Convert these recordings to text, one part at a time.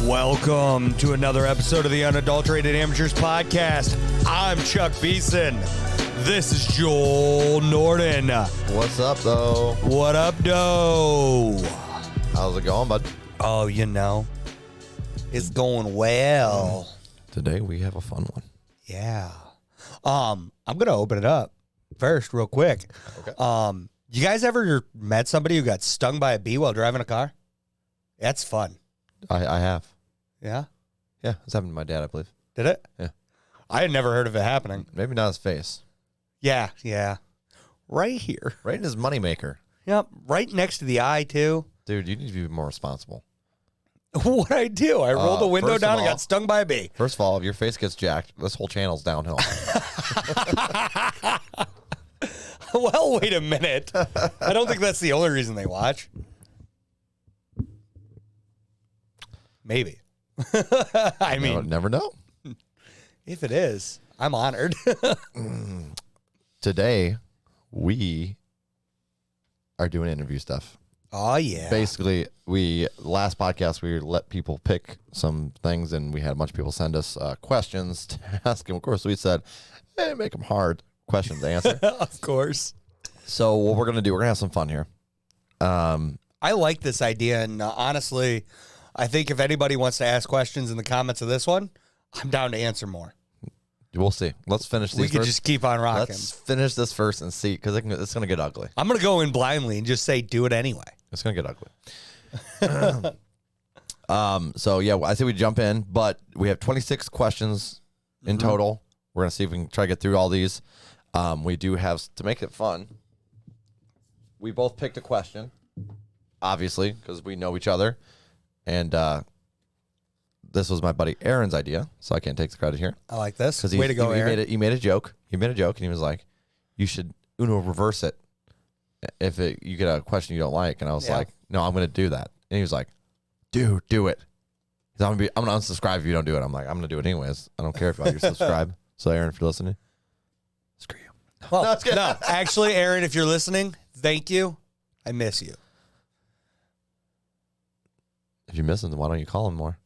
Welcome to another episode of the Unadulterated Amateurs podcast. I'm Chuck Beeson. This is Joel Norden. What's up, though? What up, doe? How's it going, bud? Oh, you know, it's going well. Today we have a fun one. Yeah. I'm gonna open it up first, real quick. Okay. You guys ever met somebody who got stung by a bee while driving a car? That's fun. I have. Yeah. Yeah, it's happened to my dad, I believe. Did it? Yeah. I had never heard of it happening. Maybe not his face. Yeah. Right here. Right in his moneymaker. Yep. Right next to the eye, too. Dude, you need to be more responsible. What'd I do? I rolled the window first of down and all- got stung by a bee. First of all, if your face gets jacked, this whole channel's downhill. Well, wait a minute. I don't think that's the only reason they watch. Maybe. I mean, Never know. if it is, I'm honored. Today, we are doing interview stuff. Oh, yeah. Basically, last podcast, we let people pick some things, and we had a bunch of people send us questions to ask them. Of course, we said, hey, make them hard questions to answer. Of course. So what we're going to do, we're going to have some fun here. I like this idea, and honestly, I think if anybody wants to ask questions in the comments of this one, I'm down to answer more. We'll see. Let's finish these We could first. just keep on rocking. Let's finish this first and see, because it's going to get ugly. I'm going to go in blindly and just say, do it anyway. It's going to get ugly. So, yeah, I say we jump in, but we have 26 questions in total. We're going to see if we can try to get through all these. We do have, to make it fun, we both picked a question, obviously, because we know each other. And this was my buddy Aaron's idea, so I can't take the credit here. I like this. Because Way to go, Aaron. He made a joke. He made a joke, and he was like, you should Uno reverse it if you get a question you don't like. And I was like, no, I'm going to do that. And he was like, dude, do it. I'm going to unsubscribe if you don't do it. I'm like, I'm going to do it anyways. I don't care if you subscribe. So, Aaron, if you're listening, screw you. Well, no, actually, Aaron, if you're listening, thank you. I miss you. If you miss him, then why don't you call him more?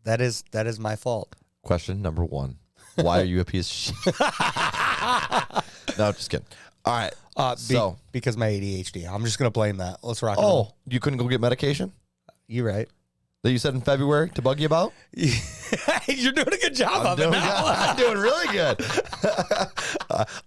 That is my fault. Question number 1. Why are you a piece of shit? No, just kidding. All right. Because my ADHD. I'm just going to blame that. Let's rock and Oh, roll. you couldn't go get medication You're right. that you said in February to bug you about? You're doing a good job of it now. I'm doing really good.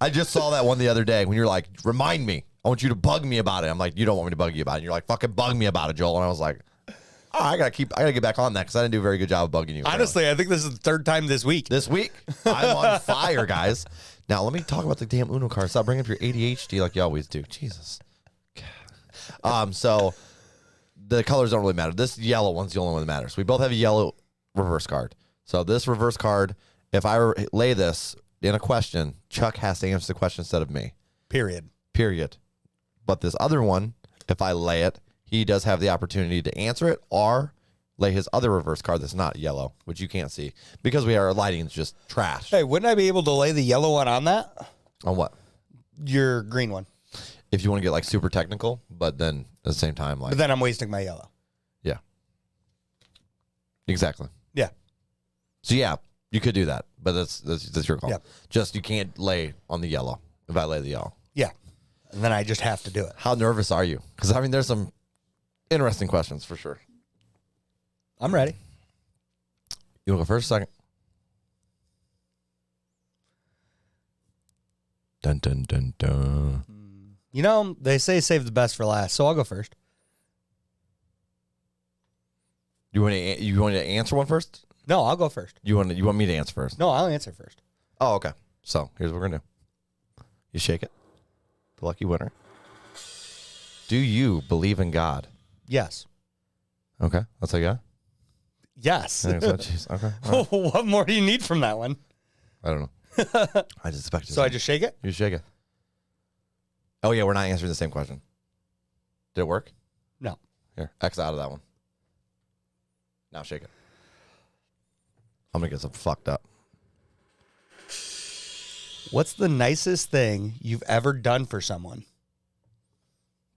I just saw that one the other day when you're like, remind me. I want you to bug me about it. I'm like, you don't want me to bug you about it. And you're like, fucking bug me about it, Joel. And I was like, oh, I gotta get back on that because I didn't do a very good job of bugging you. Honestly, I think this is the third time this week. This week, I'm on fire, guys. Now, let me talk about the damn Uno card. Stop bringing up your ADHD like you always do. Jesus. God. So the colors don't really matter. This yellow one's the only one that matters. We both have a yellow reverse card. So this reverse card, if I lay this in a question, Chuck has to answer the question instead of me. Period. But this other one, if I lay it, he does have the opportunity to answer it or lay his other reverse card that's not yellow, which you can't see because our lighting is just trash. Hey, wouldn't I be able to lay the yellow one on that? On what? Your green one. If you want to get like super technical, but then at the same time, like, But then I'm wasting my yellow. yeah, exactly. Yeah. So yeah, you could do that, but that's your call. Yep. Just you can't lay on the yellow. If I lay the yellow, Yeah. And then I just have to do it. how nervous are you? Because I mean, there's some interesting questions for sure. I'm ready. You want to go first, or second? Dun dun dun dun. You know, they say save the best for last, so I'll go first. You want to answer one first? No, I'll go first. You want me to answer first? No, I'll answer first. Oh, okay. So here's what we're gonna do. You shake it. The lucky winner. Do you believe in God? Yes. Okay, that's a yeah. Yes. Okay. All right. What more do you need from that one? I don't know. I just expected. So I just shake it? You shake it. Oh yeah, we're not answering the same question. Did it work? No. Here, X out of that one. Now shake it. I'm gonna get some fucked up. What's the nicest thing you've ever done for someone?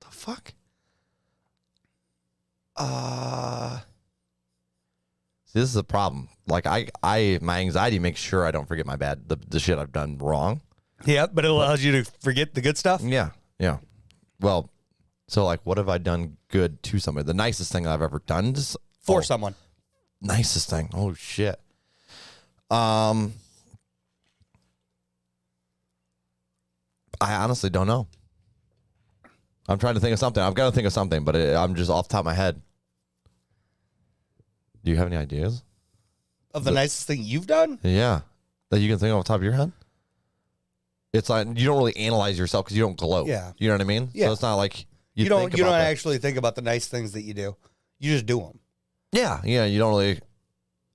The fuck? See, this is a problem. Like my anxiety makes sure I don't forget the shit I've done wrong. Yeah, but it allows you to forget the good stuff. Yeah. Well, so like, what have I done good to somebody? The nicest thing I've ever done For someone. Nicest thing. Oh shit. I honestly don't know. I'm trying to think of something. I've got to think of something, but I'm just off the top of my head. Do you have any ideas? Of the nicest thing you've done? Yeah. That you can think off the top of your head? It's like you don't really analyze yourself because you don't gloat. Yeah. You know what I mean? Yeah. So it's not like You don't actually think about the nice things that you do. You just do them. Yeah. Yeah. You don't really.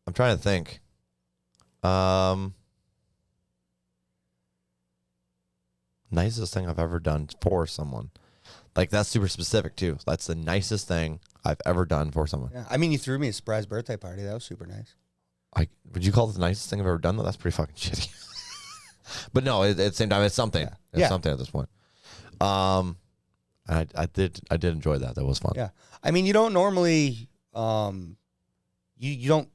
I'm trying to think. Nicest thing I've ever done for someone. Like, that's super specific, too. That's the nicest thing I've ever done for someone. Yeah. I mean, you threw me a surprise birthday party. That was super nice. Would you call it the nicest thing I've ever done, though? That's pretty fucking shitty. But no, at the same time, it's something. Yeah. It's something at this point. I did enjoy that. That was fun. Yeah. I mean, you don't normally, you don't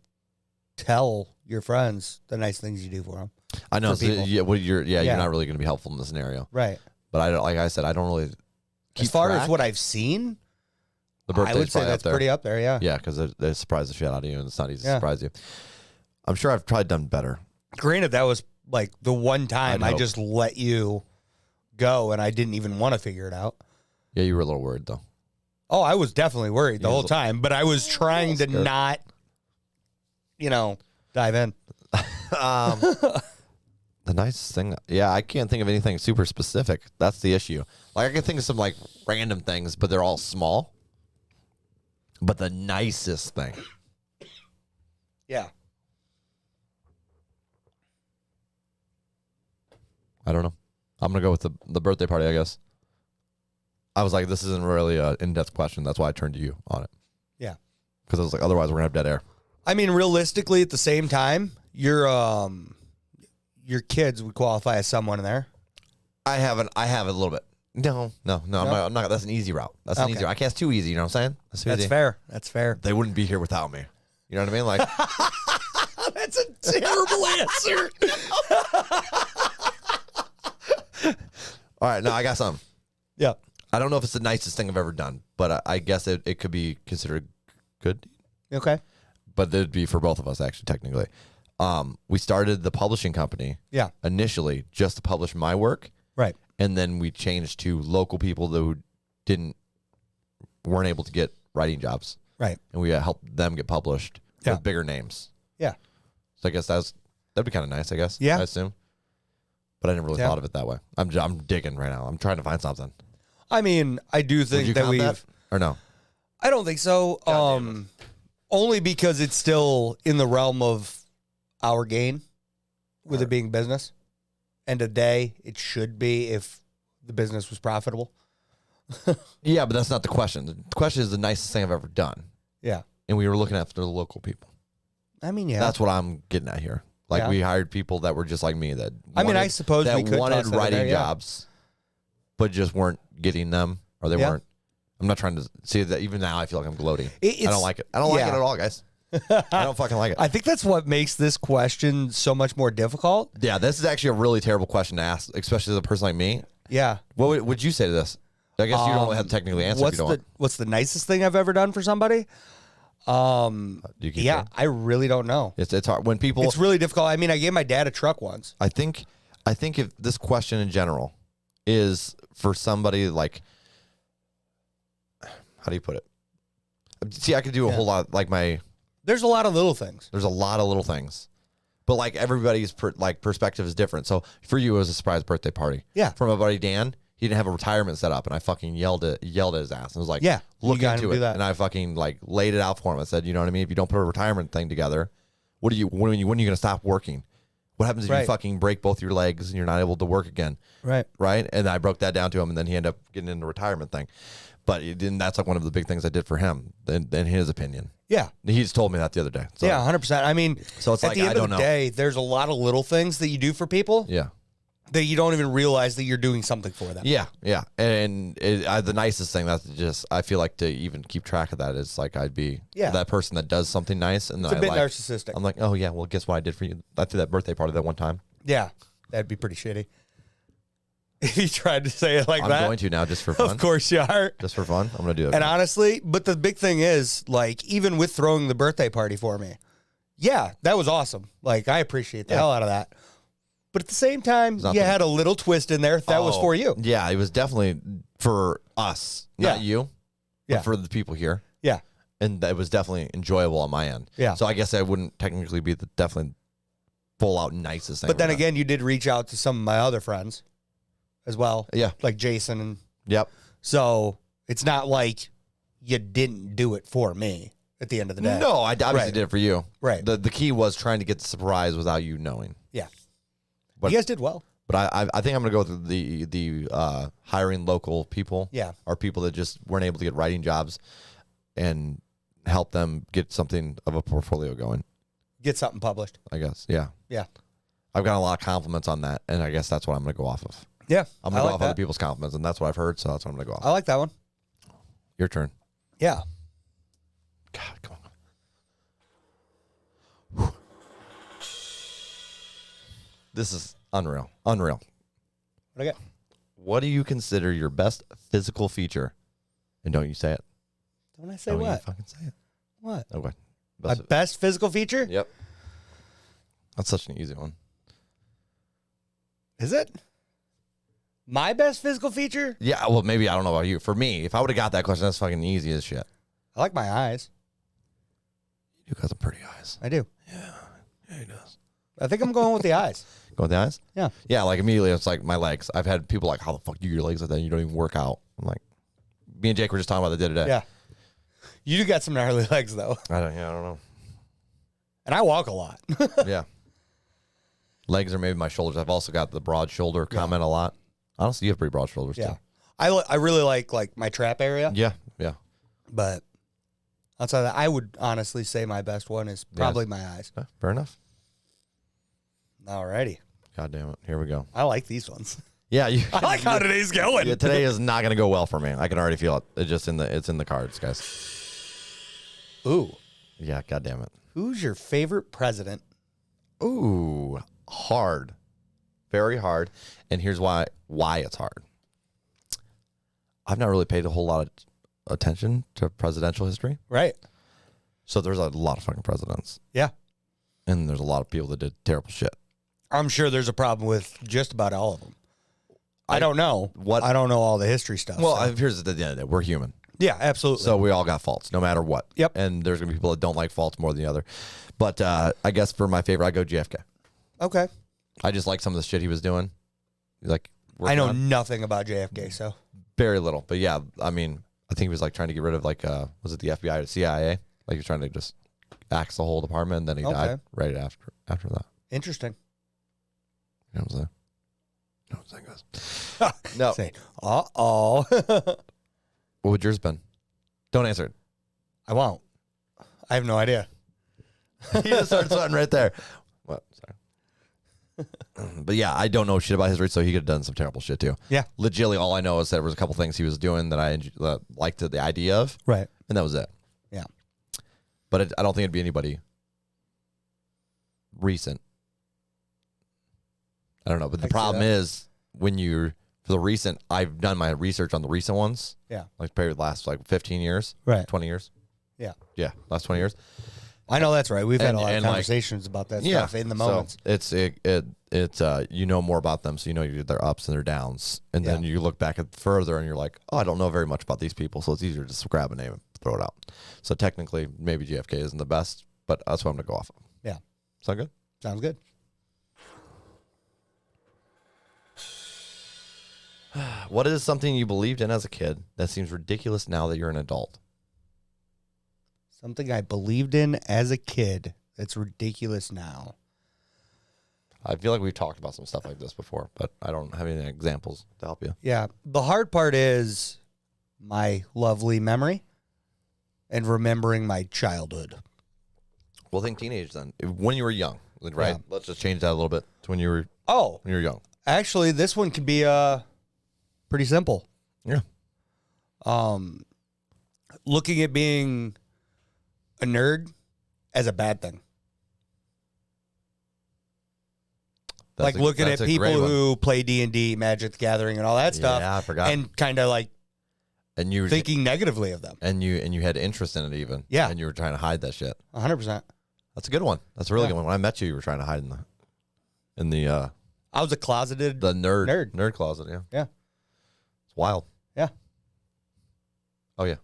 tell your friends the nice things you do for them. I know. For So, people. you're not really going to be helpful in this scenario. Right. But I don't, like I said, I don't really keep As far track. as what I've seen, The birthday's I would say probably that's up there. pretty up there, yeah. Yeah, because they surprise the shit out of you, and it's not easy to Yeah. surprise you. I'm sure I've probably done better. Granted, that was like the one time I know. just let you go and I didn't even want to figure it out. Yeah, you were a little worried, though. Oh, I was definitely worried the Yeah, whole time, but I was trying to scared. not, dive in. The nicest thing, yeah, I can't think of anything super specific. That's the issue. Like, I can think of some, like, random things, but they're all small. But the nicest thing. Yeah. I don't know. I'm going to go with the birthday party, I guess. I was like, this isn't really an in-depth question. That's why I turned to you on it. Yeah. Because I was like, otherwise we're going to have dead air. I mean, realistically, at the same time, your kids would qualify as someone in there. I have a little bit. No. I'm not. That's an easy route. That's an Okay. easy route. I can't. It's too easy. You know what I'm saying? Too That's easy. fair. That's fair. They wouldn't be here without me. You know what I mean? Like, That's a terrible answer. all right, no, I got something. Yeah. I don't know if it's the nicest thing I've ever done, but I guess it could be considered good. Okay. But it'd be for both of us, actually, technically. We started the publishing company Yeah. initially just to publish my work, Right. and then we changed to local people who weren't able to get writing jobs, Right. and we helped them get published Yeah. with bigger names. Yeah. So I guess that'd be kind of nice. I guess. Yeah. I assume. But I never really Yeah. thought of it that way. I'm digging right now. I'm trying to find something. I mean, I do Would think you that count we've. that or no? I don't think so. God damn Only because it's still in the realm of our gain, with it being business. End of the day, it should be if the business was profitable. Yeah, but that's not the question. The question is the nicest thing I've ever done, Yeah. and we were looking after the local people. I mean, yeah. That's what I'm getting at here. Like, Yeah. we hired people that were just like me that I suppose that we could wanted toss that in writing there, yeah. jobs, but just weren't getting them, or they Yeah. weren't. I'm not trying to see that. Even now, I feel like I'm gloating. I It's- don't like it. I don't like it yeah. at all, guys. I don't fucking like it. I think that's what makes this question so much more difficult. Yeah, this is actually a really terrible question to ask, especially as a person like me. Yeah. What would you say to this? I guess you don't have to technically answer if you don't want. What's the nicest thing I've ever done for somebody? Do you keep Yeah, going? I really don't know. It's hard when people. It's really difficult. I mean, I gave my dad a truck once. I think if this question in general is for somebody like, how do you put it? See, I could do a whole lot. Like There's a lot of little things. there's a lot of little things, but like everybody's perspective is different. So for you, it was a surprise birthday party. Yeah. From my buddy Dan, he didn't have a retirement set up, and I fucking yelled at his ass and was like, Yeah, you look got him into to it. do that. And I fucking like laid it out for him. I said, you know what I mean? If you don't put a retirement thing together, when are you going to stop working? What happens if you Right. fucking break both your legs and you're not able to work again? Right. Right? And I broke that down to him, and then he ended up getting into the retirement thing. But that's like one of the big things I did for him, in his opinion. Yeah. He just told me that the other day. So, Yeah, 100%. I mean, So it's at like, the end I of don't the know. day, there's a lot of little things that you do for people Yeah. that you don't even realize that you're doing something for them. Yeah, yeah. And the nicest thing that's just, I feel like to even keep track of that is like I'd be that person that does something nice. And then it's a bit like, narcissistic. I'm like, oh, yeah, well, guess what I did for you? I threw that birthday party that one time. Yeah, that'd be pretty shitty. If you tried to say it like I'm that. going to now just for fun. Of course you are. Just for fun. I'm going to do it. And honestly, but the big thing is, like, even with throwing the birthday party for me, yeah, that was awesome. Like, I appreciate the hell out of that. But at the same time, you had a little twist in there. That was for you. Yeah, it was definitely for us, not you, but for the people here. Yeah. And it was definitely enjoyable on my end. Yeah. So I guess I wouldn't technically be the definitely full out nicest thing. But then again, you did reach out to some of my other friends as well. Yeah. Like Jason. And yep. so it's not like you didn't do it for me at the end of the day. No, I obviously did it for you. Right. The key was trying to get the surprise without you knowing. Yeah. But, you guys did well. But I think I'm going to go with the hiring local people. Yeah. Or people that just weren't able to get writing jobs and help them get something of a portfolio going. Get something published. I guess. Yeah. Yeah. I've got a lot of compliments on that, and I guess that's what I'm going to go off of. Yeah. I'm going to go off other people's compliments, and that's what I've heard, so that's what I'm going to go off. I like that one. Your turn. Yeah. God, come on. This is unreal. Unreal. What I got? What do you consider your best physical feature? And don't you say it. Don't I say don't what? You fucking say it. What? Okay. My best physical feature? Yep. That's such an easy one. Is it? My best physical feature? Yeah, well, maybe I don't know about you. For me, if I would have got that question, that's fucking easy as shit. I like my eyes. You got some pretty eyes. I do. Yeah, he does. I think I'm going with the eyes. Go with the eyes? Yeah. Yeah, like immediately it's like my legs. I've had people like, how the fuck do your legs like that? You don't even work out. I'm like, me and Jake were just talking about that the other day. Yeah. You do got some gnarly legs, though. I don't know. And I walk a lot. Yeah. Legs or maybe my shoulders. I've also got the broad shoulder comment a lot. Honestly, you have pretty broad shoulders, Yeah. too. I really like my trap area. Yeah, yeah. But outside of that, I would honestly say my best one is probably my eyes. Fair enough. Alrighty. God damn it. Here we go. I like these ones. Yeah, I like how today's going. Yeah, today is not going to go well for me. I can already feel it. It's in the cards, guys. Ooh. Yeah, god damn it. Who's your favorite president? Ooh, hard. Very hard. And here's why it's hard. I've not really paid a whole lot of attention to presidential history. Right. So there's a lot of fucking presidents. Yeah. And there's a lot of people that did terrible shit. I'm sure there's a problem with just about all of them. I don't know. I don't know all the history stuff. Well, so. here's the end of it. We're human. Yeah, absolutely. So we all got faults, no matter what. Yep. And there's going to be people that don't like faults more than the other. But I guess for my favorite, I go JFK. Okay. I just like some of the shit he was doing. Like, I know nothing about JFK, so. Very little. But yeah, I mean, I think he was like trying to get rid of like, was it the FBI or the CIA? Like he was trying to just axe the whole department, and then he died right after that. Interesting. You know what I'm saying? You know what I'm saying, guys? No. Say, uh-oh. What would yours been? Don't answer it. I won't. I have no idea. You just started sweating right there. What? Sorry. But yeah, I don't know shit about history, so he could have done some terrible shit too. Yeah. Legitimately, all I know is that there was a couple things he was doing that I liked the idea of. Right. And that was it. Yeah. But I don't think it'd be anybody recent. I don't know. But the problem is when you're, for the recent, I've done my research on the recent ones. Yeah. Like probably the last like 15 years. Right. 20 years. Yeah. Yeah. Last 20 years. I know that's right. We've had a lot of and, like, conversations about that stuff in the moments. So it's you know more about them, so you know their ups and their downs, and then you look back at further and you're like, oh, I don't know very much about these people, so it's easier to just grab a name and throw it out. So technically, maybe JFK isn't the best, but that's what I'm gonna go off of. Yeah. Sound good? Sounds good. What is something you believed in as a kid that seems ridiculous now that you're an adult? Something I believed in as a kid that's ridiculous now. I feel like we've talked about some stuff like this before, but I don't have any examples to help you. Yeah. The hard part is my lovely memory and remembering my childhood. Well, think teenage then. When you were young, right? Yeah. Let's just change that a little bit to when you were young. Actually, this one can be pretty simple. Yeah. Looking at being a nerd as a bad thing. Looking at people who play D&D, Magic the Gathering, and all that stuff. Yeah, I forgot. And kind of like and you were thinking negatively of them. And you had interest in it even. Yeah. And you were trying to hide that shit. 100%. That's a good one. That's a really good one. When I met you, you were trying to hide in the I was a closeted nerd closet, yeah. Yeah. It's wild. Yeah. Oh yeah.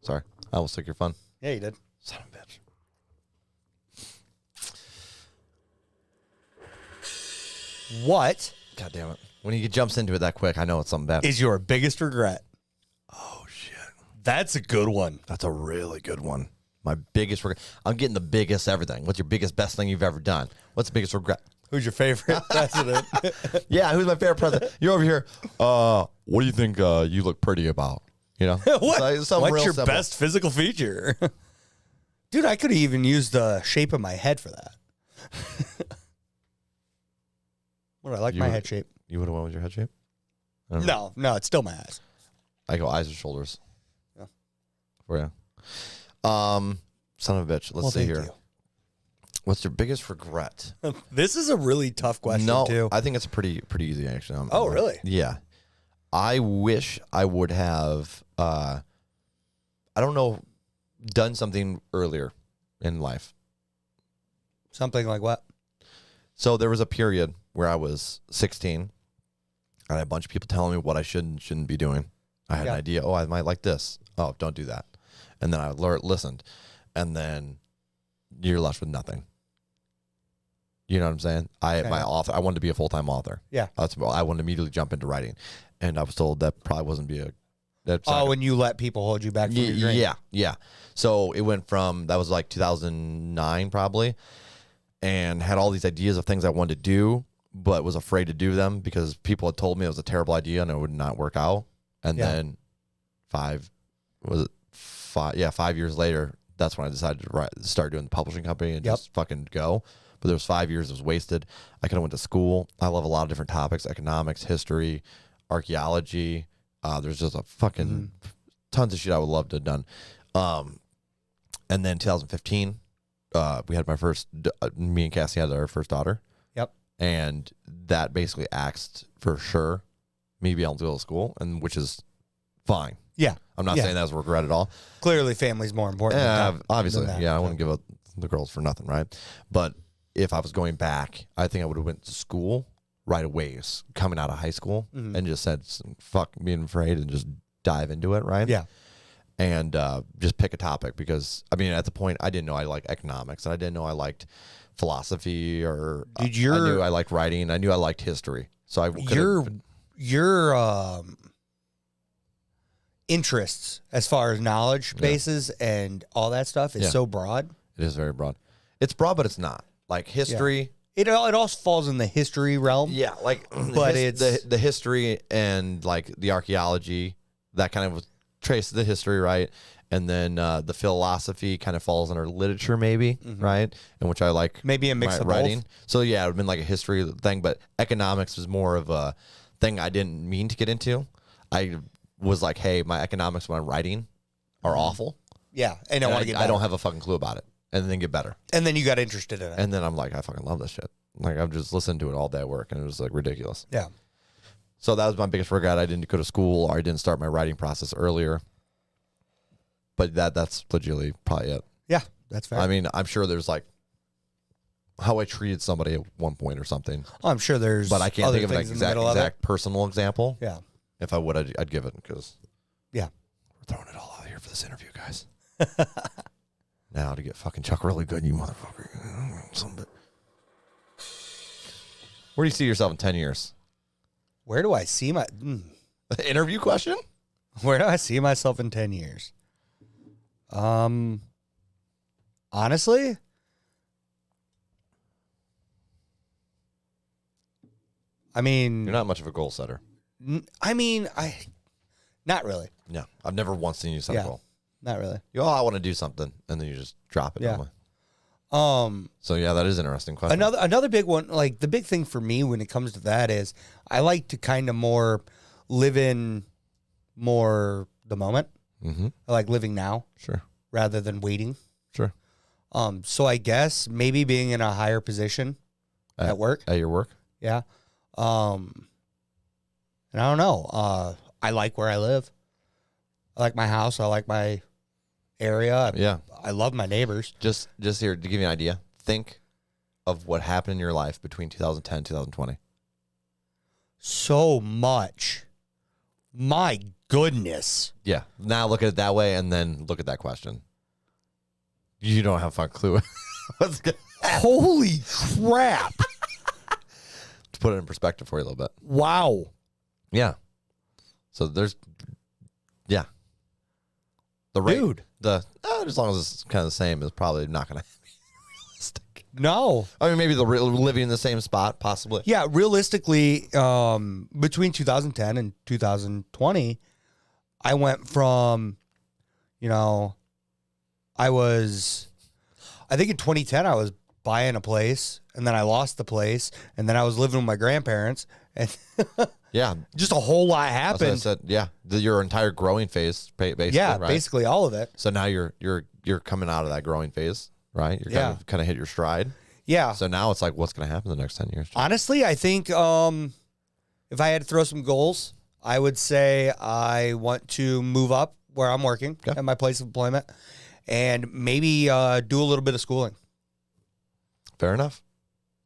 Sorry. I almost took your fun. Yeah, you did. Son of a bitch. What God damn it. When he jumps into it that quick, I know it's something bad. is your biggest regret? Oh shit. That's a good one. That's a really good one. My biggest regret. I'm getting the biggest everything. What's your biggest, best thing you've ever done? What's the biggest regret? Who's your favorite president? Yeah, who's my favorite president? You're over here. What do you think you look pretty about? You know? What's your best physical feature? Dude, I could have even used the shape of my head for that. What do I like my head shape? You would have went with your head shape? No, it's still my eyes. I go eyes or shoulders. Yeah. For you. Son of a bitch. Let's see here. You. What's your biggest regret? This is a really tough question, too. I think it's pretty easy, actually. Oh, really? Yeah. I wish I would have, I don't know, done something earlier in life. Something like what? So there was a period where I was 16. I had a bunch of people telling me what I should and shouldn't be doing. I had an idea. Oh, I might like this. Oh, don't do that. And then I listened. And then you're left with nothing. You know what I'm saying? I wanted to be a full-time author. Yeah. I wanted to immediately jump into writing. And I was told that probably wasn't and you let people hold you back from your dream. Yeah. So it went from, that was like 2009 probably, and had all these ideas of things I wanted to do, but was afraid to do them because people had told me it was a terrible idea and it would not work out. And then 5 years later, that's when I decided to start doing the publishing company and just fucking go. But there was 5 years that was wasted. I could have went to school. I love a lot of different topics: economics, history, archaeology. There's just a fucking tons of shit I would love to have done. And then 2015, we had my first. Me and Cassie had our first daughter. Yep. And that basically axed for sure me being able to go to school, and which is fine. Yeah. I'm not saying that was a regret at all. Clearly, family's more important. Obviously, I wouldn't give up the girls for nothing, right? But if I was going back, I think I would have went to school right away, coming out of high school, and just said, fuck being afraid and just dive into it, right? Yeah. And just pick a topic because, I mean, at the point, I didn't know I liked economics, and I didn't know I liked philosophy, or I knew I liked writing, I knew I liked history. So your interests as far as knowledge bases and all that stuff is so broad. It is very broad. It's broad, but it's not. Like history. It also falls in the history realm. Yeah, like, but it's the history and like the archaeology, that kind of trace the history, right? And then the philosophy kind of falls under literature, maybe, right? And which I like, maybe a mix of writing. both. So yeah, it would have been like a history thing, but economics was more of a thing I didn't mean to get into. I was like, hey, my economics when I'm writing are awful. Yeah, and I don't have a fucking clue about it. And then get better. And then you got interested in it. And then I'm like, I fucking love this shit. Like, I'm just listening to it all day at work, and it was like ridiculous. Yeah. So that was my biggest regret. I didn't go to school, or I didn't start my writing process earlier. But that's legitimately probably it. Yeah, that's fair. I mean, I'm sure there's like how I treated somebody at one point or something. Oh, I'm sure there's, but I can't think of an exact personal example. Yeah. If I would, I'd give it, because we're throwing it all out here for this interview, guys. Now to get fucking Chuck really good, you motherfucker. Where do you see yourself in 10 years? Where do I see my interview question? Where do I see myself in 10 years? Honestly, I mean, you're not much of a goal setter. Not really. No, I've never once seen you set a goal. Not really. I want to do something, and then you just drop it. Yeah. So yeah, that is an interesting question. Another big one, like the big thing for me when it comes to that is I like to kind of more live in more the moment. Mm-hmm. I like living now. Sure. Rather than waiting. Sure. So I guess maybe being in a higher position at work. At your work? Yeah. And I don't know. I like where I live. I like my house. I like my area. Yeah. I love my neighbors. Just here to give you an idea, think of what happened in your life between 2010 and 2020. So much. My goodness. Yeah. Now look at it that way and then look at that question. You don't have a fucking clue. What's good? Holy crap. To put it in perspective for you a little bit. Wow. Yeah. So there's, yeah. The rate, Dude. as long as it's kind of the same, is probably not going to be realistic. No. I mean, maybe living in the same spot, possibly. Yeah, realistically, between 2010 and 2020, I went from, I think in 2010 I was buying a place, and then I lost the place, and then I was living with my grandparents, and yeah, just a whole lot that's happened. what I said. Yeah, your entire growing phase, basically. Yeah, right? basically all of it. So now you're coming out of that growing phase, right? You're kind of hit your stride. Yeah. So now it's like, what's going to happen in the next 10 years? Honestly, I think if I had to throw some goals, I would say I want to move up where I'm working at my place of employment, and maybe do a little bit of schooling. Fair enough.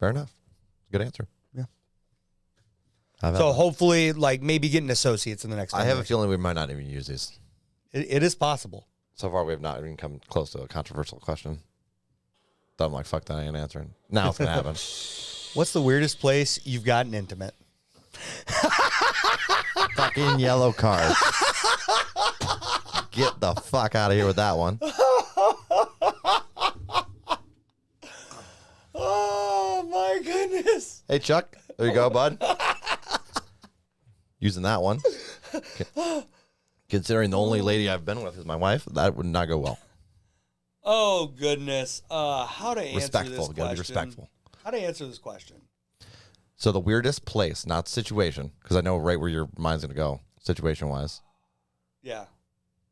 Good answer. Yeah. So hopefully, like maybe getting associates in the next 10 I have years. a feeling we might not even use these. It is possible. So far, we have not even come close to a controversial question. So I'm like, fuck that, I ain't answering. Now it's going to happen. What's the weirdest place you've gotten intimate? Fucking yellow card. Get the fuck out of here with that one. Oh, my goodness. Hey, Chuck. There you go, bud. Using that one. Considering the only lady I've been with is my wife, that would not go well. Oh, goodness. How to answer Respectful. this You gotta be question? respectful. How to answer this question? So the weirdest place, not situation, because I know right where your mind's going to go, situation-wise. Yeah.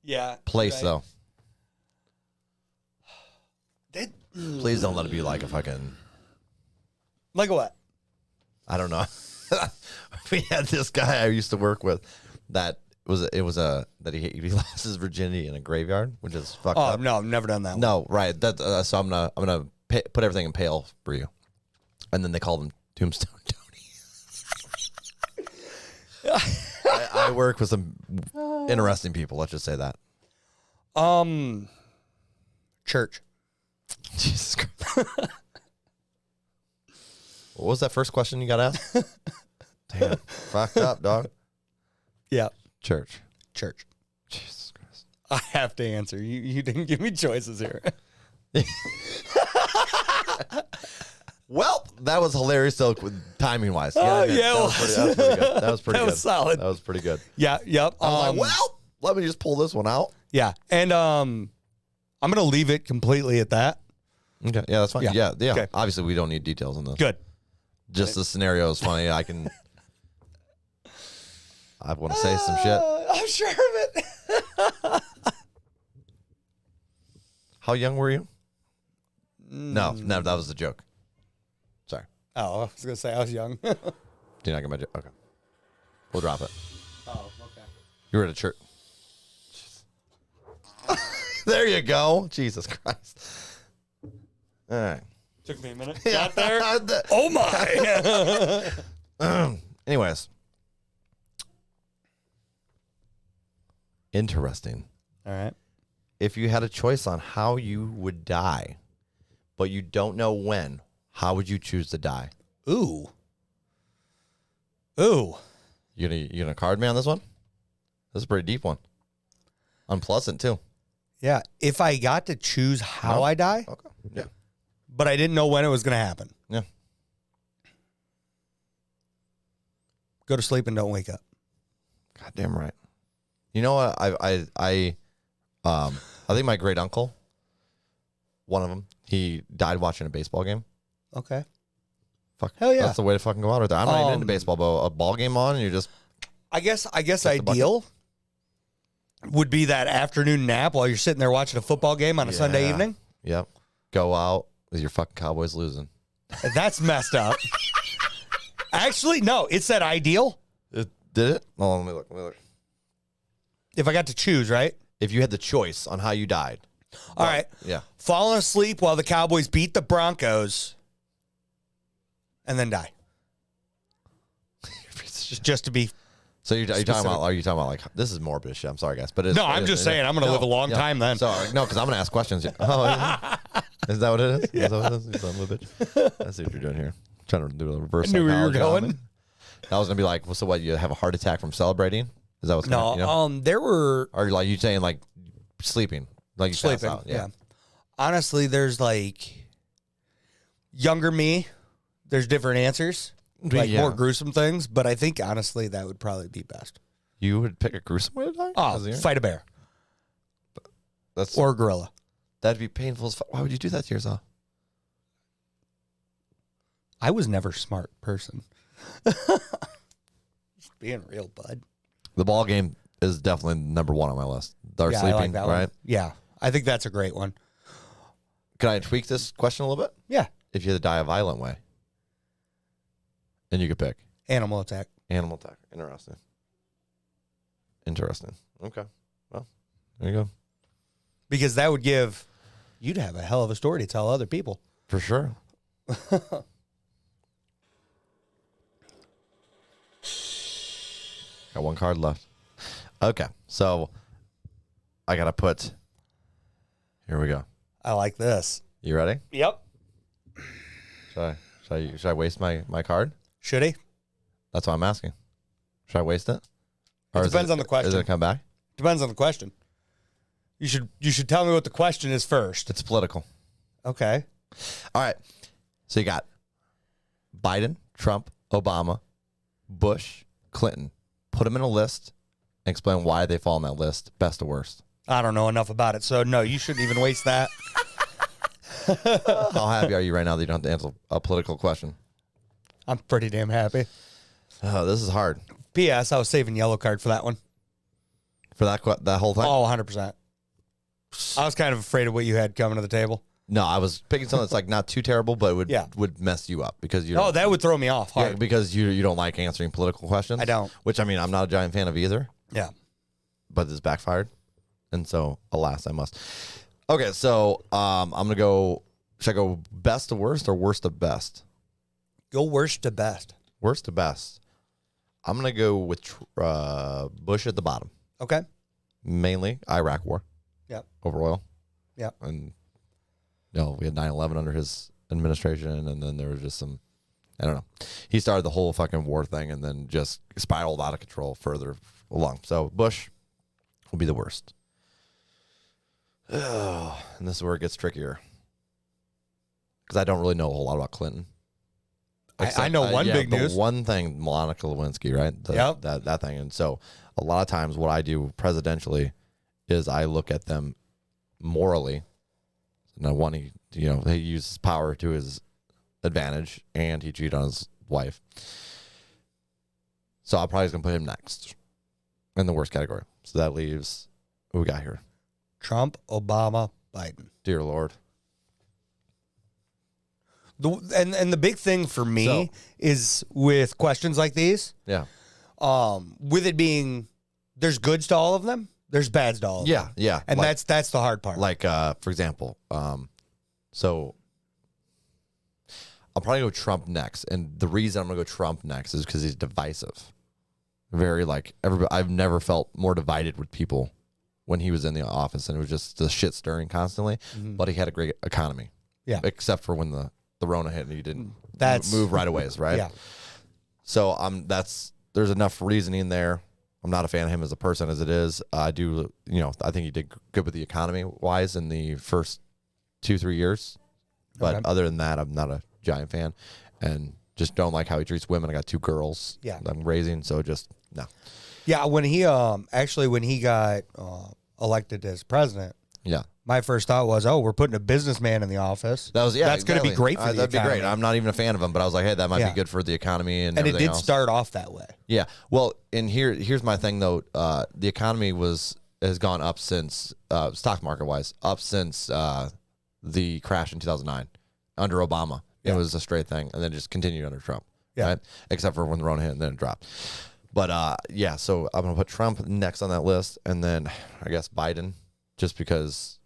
Yeah. Place, right. though. Please don't let it be like a fucking... Like what? I don't know. We had this guy I used to work with that that he lost his virginity in a graveyard, which is fucked up. Oh, no, I've never done that one. No, right. That so I'm gonna put everything in pale for you, and then they call them Tombstone Tony. I work with some interesting people. Let's just say that. Church. Jesus Christ. What was that first question you got asked? Damn, fucked up, dog. Yeah. Church. Jesus Christ. I have to answer. You didn't give me choices here. Well, that was hilarious, though, timing wise. Oh, yeah, that was pretty good. That was pretty That good. was solid. That was pretty good. Yeah. Yep. I was like, well, let me just pull this one out. Yeah. And I'm gonna leave it completely at that. Okay. Yeah, that's fine. Yeah. Yeah. Okay. Obviously, we don't need details on this. Good. Just the scenario is funny. I want to say some shit. I'm sure of it. How young were you? No, that was the joke. Sorry. Oh, I was gonna say I was young. Do you not get my joke? Okay. We'll drop it. Oh, okay. You were at a church. There you go. Jesus Christ. All right. Took me a minute. Got there. Oh my. Anyways. Interesting. All right. If you had a choice on how you would die, but you don't know when, how would you choose to die? Ooh. You gonna card me on this one? This is a pretty deep one. Unpleasant too. Yeah. If I got to choose how I die, Okay. Yeah. but I didn't know when it was gonna happen. Yeah. Go to sleep and don't wake up. Goddamn right. You know what? I think my great uncle, one of them, He died watching a baseball game. Okay. Fuck. Hell yeah. That's the way to fucking go out right there. I'm not even into baseball, but a ball game on and you're just. I guess ideal would be that afternoon nap while you're sitting there watching a football game on a Sunday evening. Yep. Go out with your fucking Cowboys losing. That's messed up. Actually, no, it said ideal. Did it? Oh, let me look. If I got to choose, right? If you had the choice on how you died. All right. Yeah. Falling asleep while the Cowboys beat the Broncos and then die. Just to be. So are you talking about like, this is morbid shit. I'm sorry, guys. But I'm just saying I'm going to live a long time then. Sorry. No, because I'm going to ask questions. Oh, is that what it is? Yeah. Is that what it is? You son of a bitch. I see what you're doing here. Trying to do a reverse. I knew where you were going. I was going to be like, well, so what, you have a heart attack from celebrating? Is that what's going on? There were. Or like you saying like sleeping? Like you sleeping. Out. Yeah. Honestly, there's like younger me. There's different answers. Like more gruesome things, but I think honestly that would probably be best. You would pick a gruesome way to die? Oh, fight a bear. Or a gorilla. That'd be painful as fuck. Why would you do that to yourself? I was never a smart person. Just being real, bud. The ball game is definitely number one on my list. Sleeping, I like that right? one. Yeah, I think that's a great one. Can I tweak this question a little bit? Yeah. If you had to die a violent way, and you could pick animal attack. Animal attack. Interesting. Okay. Well, there you go. Because you'd have a hell of a story to tell other people. For sure. Got one card left. Okay, so I gotta put. Here we go. I like this. You ready? Yep. Should I waste my card? Should he? That's what I'm asking. Should I waste it? Or it depends on the question. Is it gonna come back? Depends on the question. You should tell me what the question is first. It's political. Okay. All right. So you got Biden, Trump, Obama, Bush, Clinton. Put them in a list and explain why they fall on that list, best to worst. I don't know enough about it, so no, you shouldn't even waste that. How happy are you right now that you don't have to answer a political question? I'm pretty damn happy. Oh, this is hard. P.S. I was saving yellow card for that one. For that whole thing? Oh, 100%. I was kind of afraid of what you had coming to the table. No, I was picking something that's like not too terrible, but would mess you up because you. Oh, that would throw me off hard. Yeah, because you don't like answering political questions. I don't. Which I mean, I'm not a giant fan of either. Yeah. But this backfired, and so alas, I must. Okay, so I'm gonna go. Should I go best to worst or worst to best? Go worst to best. Worst to best. I'm gonna go with Bush at the bottom. Okay. Mainly Iraq War. Yep. Over oil. Yep. And we had 9/11 under his administration, and then there was just some, I don't know. He started the whole fucking war thing, and then just spiraled out of control further along. So Bush will be the worst. Oh, and this is where it gets trickier, because I don't really know a whole lot about Clinton. I know one big news. One thing, Monica Lewinsky, right? Yep. That thing. And so a lot of times what I do presidentially is I look at them morally. Now, one, he uses power to his advantage, and he cheated on his wife. So I'm probably going to put him next in the worst category. So that leaves, who we got here? Trump, Obama, Biden. Dear Lord. And the big thing for me is with questions like these. Yeah. With it being, there's goods to all of them. There's bads to all of them. Yeah. And that's the hard part. Like, for example, so I'll probably go Trump next. And the reason I'm going to go Trump next is because he's divisive. Very everybody. I've never felt more divided with people when he was in the office, and it was just the shit stirring constantly. Mm-hmm. But he had a great economy. Yeah. Except for when the Rona hit and he didn't move right away, right? Yeah. So there's enough reasoning there. I'm not a fan of him as a person as it is. I think he did good with the economy wise in the first 2-3 years. But other than that, I'm not a giant fan, and just don't like how he treats women. I got 2 girls I'm raising, so just no. Yeah, when he got elected as president, Yeah. My first thought was, oh, we're putting a businessman in the office. That's going to be great for the that'd economy. be great. I'm not even a fan of him, but I was like, hey, that might be good for the economy and it everything did else. start off that way. Yeah. Well, and here's my thing though. The economy has gone up since stock market wise, up since the crash in 2009 under Obama. It was a straight thing, and then just continued under Trump. Yeah. Right? Except for when the Rona hit and then it dropped. But yeah, so I'm gonna put Trump next on that list, and then I guess Biden, just because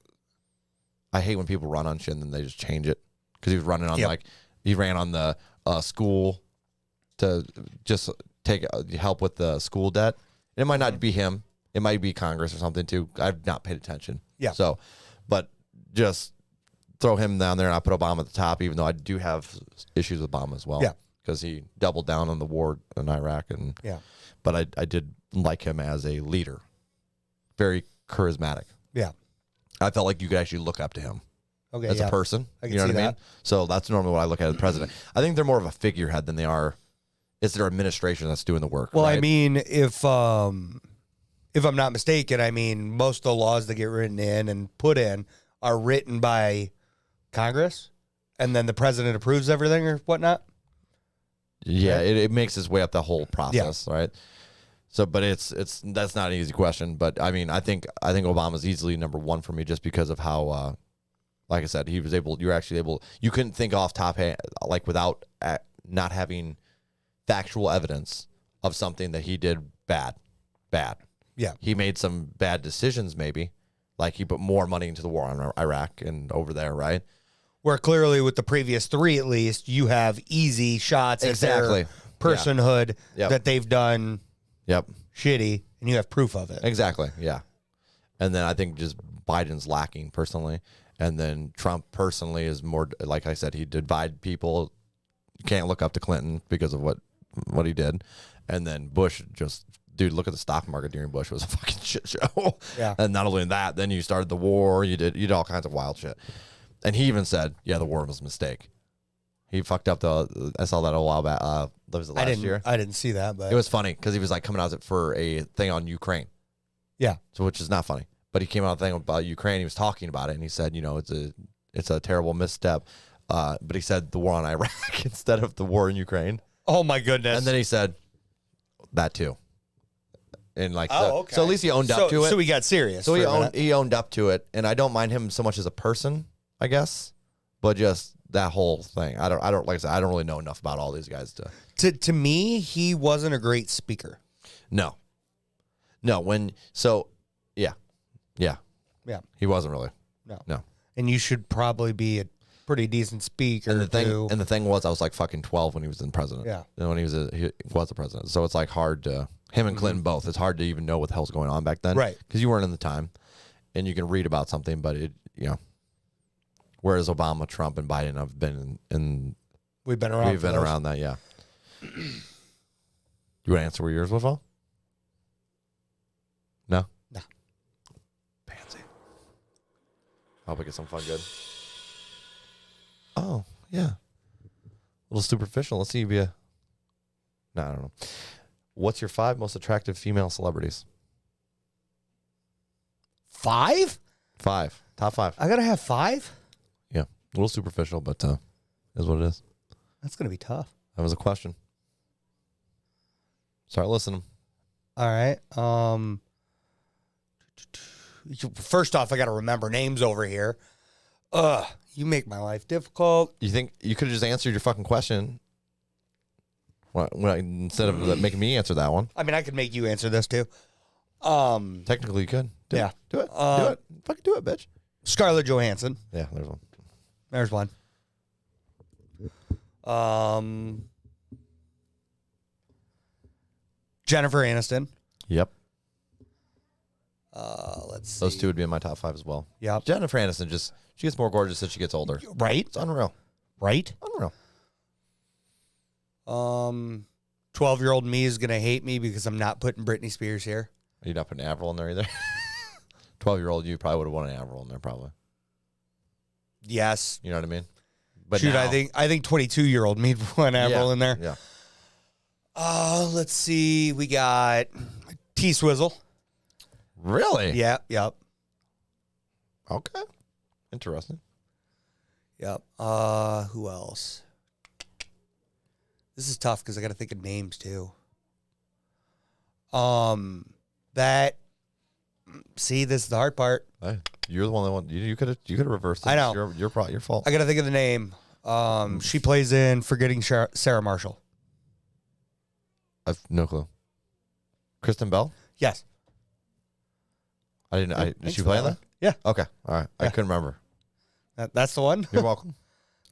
I hate when people run on shit and then they just change it, because he was running on he ran on the school to just take help with the school debt. And it might not be him; it might be Congress or something too. I've not paid attention. Yeah. So, but just throw him down there, and I put Obama at the top, even though I do have issues with Obama as well. Yeah. Because he doubled down on the war in Iraq, and but I did like him as a leader, very charismatic. Yeah. I felt like you could actually look up to him as a person. I can You know see what I mean? that. So that's normally what I look at as president. I think they're more of a figurehead than they are. It's their administration that's doing the work. Well, right? I mean, if I'm not mistaken, I mean, most of the laws that get written in and put in are written by Congress, and then the president approves everything or whatnot. Yeah, it makes its way up the whole process, right? So, but it's that's not an easy question. But I mean, I think Obama's easily number one for me, just because of how, like I said, he was able. You're actually able. You couldn't think off top like without not having factual evidence of something that he did bad. Yeah. He made some bad decisions, maybe, like he put more money into the war on Iraq and over there, right? Where clearly with the previous three, at least, you have easy shots at Exactly. their personhood that they've done Yep. shitty, and you have proof of it. Exactly. Yeah. And then I think just Biden's lacking personally. And then Trump personally is more, like I said, he divide people. You can't look up to Clinton because of what he did. And then Bush just, dude, look at the stock market during Bush. It was a fucking shit show. Yeah. And not only that, then you started the war. You did all kinds of wild shit. And he even said, yeah, the war was a mistake. He fucked up I saw that a while back. That was the last year. I didn't see that, but It was funny because he was like coming out for a thing on Ukraine. yeah. So, which is not funny. But he came out with a thing about Ukraine. He was talking about it, and he said, you know, it's a terrible misstep. But he said the war on Iraq instead of the war in Ukraine. Oh my goodness. And then he said that too. And like, okay. so at least he owned up to it. So he got serious. So for a minute. he owned up to it, and I don't mind him so much as a person, I guess, but just that whole thing. I don't like I said, I don't really know enough about all these guys To me, he wasn't a great speaker. No. Yeah. He wasn't really. No. And you should probably be a pretty decent speaker. And the thing was, I was like fucking 12 when he was in president. Yeah. And when he was the president. So it's like hard to him and Clinton both. It's hard to even know what the hell's going on back then, right? Because you weren't in the time, and you can read about something, but whereas Obama, Trump, and Biden have been in. We've been around that. Yeah. You want to answer where yours was, Paul? No. No. Pansy. I hope I get some fun good. Oh, yeah. A little superficial. Let's see if you... No, I don't know. What's your 5 most attractive female celebrities? 5? 5. Top 5. I gotta have 5? Yeah. A little superficial, but is what it is. That's gonna be tough. That was a question. Start listening. All right. First off, I gotta remember names over here. You make my life difficult. You think you could have just answered your fucking question? Well, instead of making me answer that one. I mean, I could make you answer this too. Technically, you could. Do it. Do it. Fucking do it, bitch. Scarlett Johansson. Yeah, there's one. There's one. Jennifer Aniston. Yep. Let's see. Those two would be in my top 5 as well. Yep. Jennifer Aniston she gets more gorgeous as she gets older. Right? It's unreal. Right? Unreal. 12-year-old me is gonna hate me because I'm not putting Britney Spears here. Are you not putting Avril in there either? 12-year-old you probably would have wanted Avril in there probably. Yes. You know what I mean? But Shoot, now, I think 22-year-old me would want Avril in there. Yeah. Let's see. We got T-Swizzle. Really? Yeah, yep. Okay. Interesting. Yep. Who else? This is tough because I got to think of names too. See, this is the hard part. Hey, you're the one that you could have reversed it. I know. Your fault. I got to think of the name. She plays in Forgetting Sarah Marshall. I've no clue. Kristen Bell? Yes. Did she play in that? Yeah. Okay. All right. I couldn't remember. That's the one. You're welcome.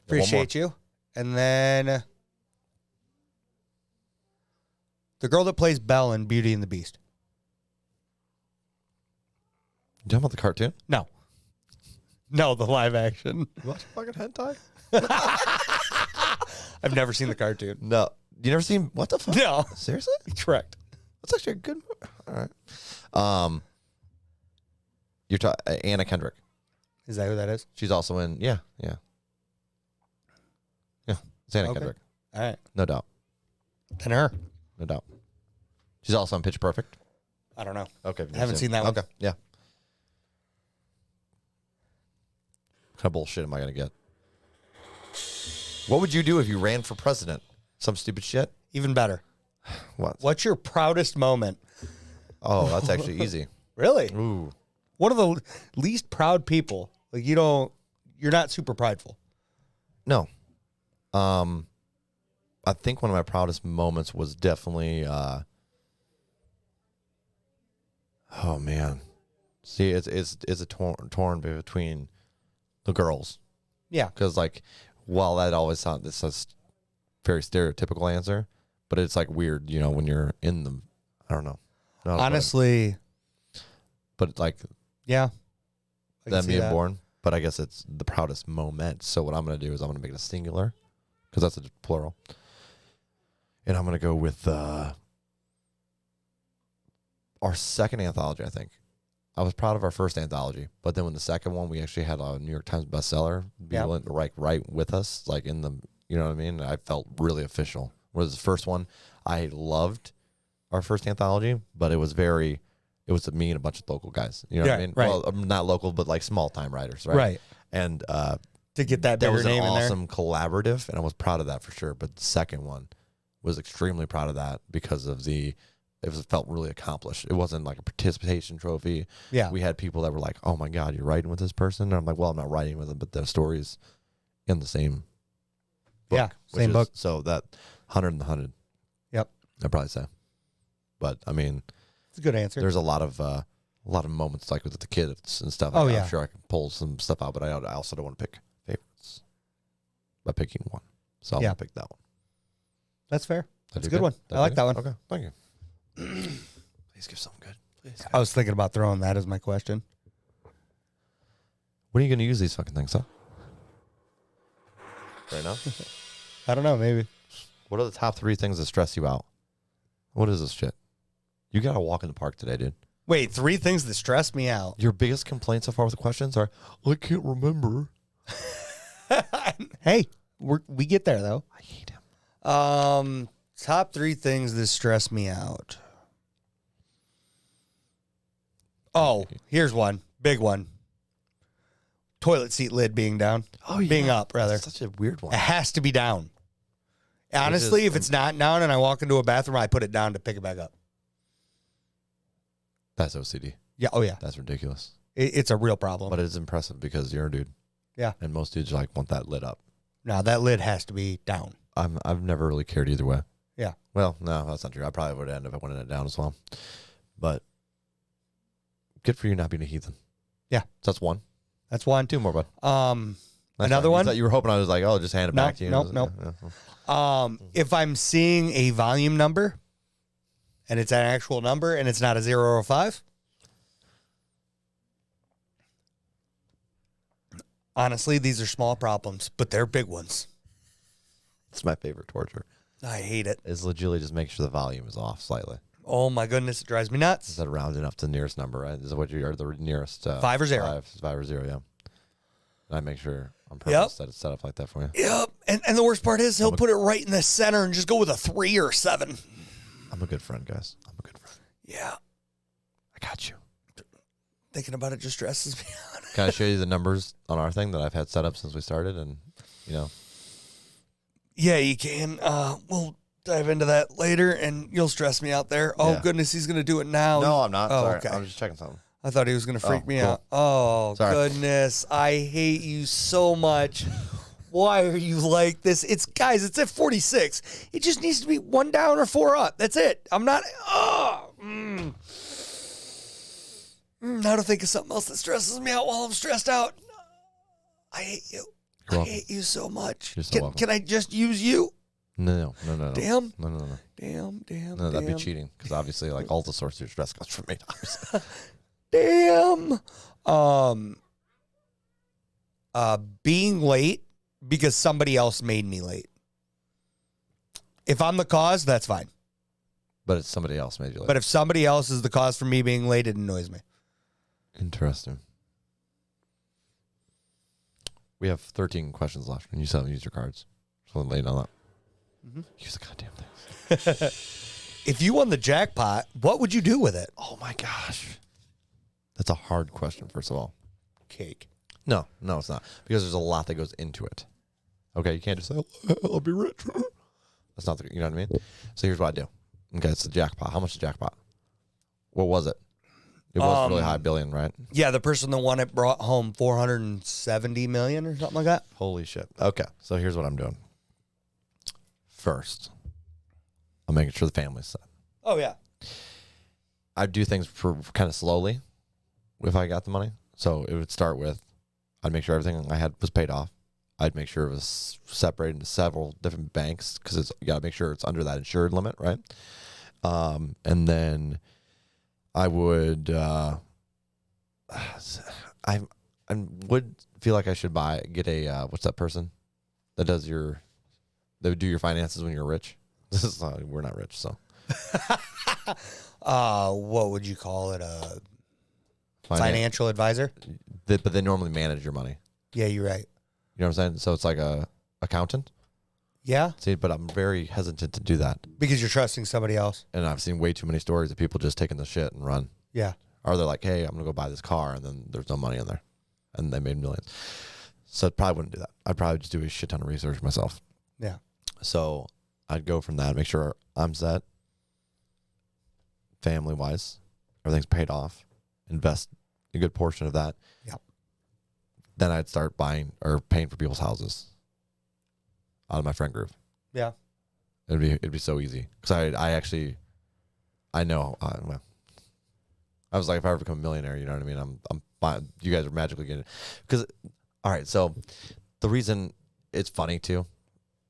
Appreciate you. And then the girl that plays Belle in Beauty and the Beast. You talking about the cartoon? No, the live action. You watch fucking hentai? I've never seen the cartoon. No. You never seen what the fuck? No. Seriously? Correct. That's actually a good movie. All right. You're talking Anna Kendrick. Is that who that is? She's also in Yeah. It's Anna Kendrick. All right. No doubt. And her. No doubt. She's also in Pitch Perfect. I don't know. Okay. I haven't seen that one. Okay. Yeah. What kind of bullshit am I going to get? What would you do if you ran for president? Some stupid shit? Even better. What? What's your proudest moment? Oh, that's actually easy. Really? Ooh. One of the least proud people. Like you're not super prideful. No. I think one of my proudest moments was definitely oh man. See, it's a torn between the girls. Yeah. Because like while that always sounds this is very stereotypical answer, but it's like weird, when you're in the I don't know. Honestly, but like yeah. them being born. But I guess it's the proudest moment. So what I'm gonna do is I'm gonna make it a singular. Because that's a plural. And I'm going to go with our second anthology, I think. I was proud of our first anthology. But then when the second one, we actually had a New York Times bestseller be willing to write with us, like in the, you know what I mean? I felt really official. Whereas the first one, I loved our first anthology, but it was me and a bunch of local guys. You know what I mean? Right. Well, not local, but like small time writers, right? Right. And to get that bigger was an name in there. awesome collaborative, and I was proud of that for sure. But the second one was extremely proud of that because of it felt really accomplished. It wasn't like a participation trophy. Yeah. We had people that were like, "Oh my God, you're writing with this person," and I'm like, "Well, I'm not writing with them, but the story's in the same book." Yeah, same book. So that 100 and the 100. Yep. I'd probably say. But I mean, it's a good answer. There's a lot of moments like with the kids and stuff. Oh, yeah. I'm sure I can pull some stuff out, but I also don't want to pick favorites by picking one. So I'm going to pick that one. That's fair. That's a good one. I like that one. Okay, thank you. Please give something good. Please. I was thinking about throwing that as my question. When are you going to use these fucking things, huh? Right now? I don't know, maybe. What are the top 3 things that stress you out? What is this shit? You got to walk in the park today, dude. Wait, 3 things that stress me out. Your biggest complaint so far with the questions are, I can't remember. Hey, we get there, though. I hate him. Top 3 things that stress me out. Oh, here's one. Big one. Toilet seat lid being down. Oh, yeah. Being up, rather. That's such a weird one. It has to be down. Honestly, if it's not down and I walk into a bathroom, I put it down to pick it back up. That's OCD. Yeah. Oh, yeah. That's ridiculous. It's a real problem. But it is impressive because you're a dude. Yeah. And most dudes want that lid up. No, that lid has to be down. I've never really cared either way. Yeah. Well, no, that's not true. I probably would end up wanting it down as well. But good for you not being a heathen. Yeah. So that's one. That's one. 2 more, bud. Another one? You were hoping I was like, oh, just hand it back to you. Nope. If I'm seeing a volume number and it's an actual number and it's not a 0 or a 5, honestly, these are small problems, but they're big ones. It's my favorite torture. I hate it. Is legitimately just make sure the volume is off slightly. Oh, my goodness. It drives me nuts. Is that rounding up to the nearest number, right? Is that what you are the nearest? 5 or 0. 5 or 0, yeah. And I make sure on purpose that it's set up like that for you. Yep. And the worst part is he'll put it right in the center and just go with a 3 or 7. I'm a good friend, guys. I'm a good friend. Yeah. I got you. Thinking about it just stresses me out. Can I show you the numbers on our thing that I've had set up since we started? And, Yeah, you can. We'll dive into that later, and you'll stress me out there. Oh, Yeah. goodness, he's going to do it now. No, I'm not. Oh, Sorry. okay. I'm just checking something. I thought he was going to freak me cool. out. Oh, Sorry. goodness. I hate you so much. Why are you like this? Guys, it's at 46. It just needs to be 1 down or 4 up. That's it. I'm not. Now to think of something else that stresses me out while I'm stressed out. I hate you. You're I welcome. hate you so much. You're so welcome. Can I just use you? No. Damn. No. Damn. No, that'd be cheating because obviously, like all the source of your stress comes from me. Damn. Being late because somebody else made me late. If I'm the cause, that's fine. But it's somebody else made you late. But if somebody else is the cause for me being late, it annoys me. Interesting. We have 13 questions left, and you still haven't used your cards. So late on that. Mm-hmm. Use the goddamn things. If you won the jackpot, what would you do with it? Oh my gosh. That's a hard question, first of all. Cake. No, it's not. Because there's a lot that goes into it. Okay, you can't just say, I'll be rich. That's not you know what I mean? So here's what I do. Okay, it's the jackpot. How much is the jackpot? What was it? It was really high, billion, right? Yeah, the person that won it brought home $470 million or something like that. Holy shit. Okay, so here's what I'm doing. First, I'm making sure the family's set. Oh, yeah. I do things for kind of slowly if I got the money. So it would start with, I'd make sure everything I had was paid off. I'd make sure it was separated into several different banks because you got to make sure it's under that insured limit, right? And then I would, I would feel like I should get a, what's that person that they would do your finances when you're rich? We're not rich, so. What would you call it? A financial advisor? But they normally manage your money. Yeah, you're right. You know what I'm saying? So it's like a accountant. Yeah. See, but I'm very hesitant to do that. Because you're trusting somebody else. And I've seen way too many stories of people just taking the shit and run. Yeah. Or they're like, hey, I'm going to go buy this car, and then there's no money in there. And they made millions. So I probably wouldn't do that. I'd probably just do a shit ton of research myself. Yeah. So I'd go from that, make sure I'm set, family-wise, everything's paid off, invest a good portion of that. Yep. Then I'd start buying or paying for people's houses out of my friend group. Yeah. It'd be so easy because I know. Well, I was like, if I ever become a millionaire, you know what I mean. I'm fine. You guys are magically getting it because. All right, so the reason it's funny too,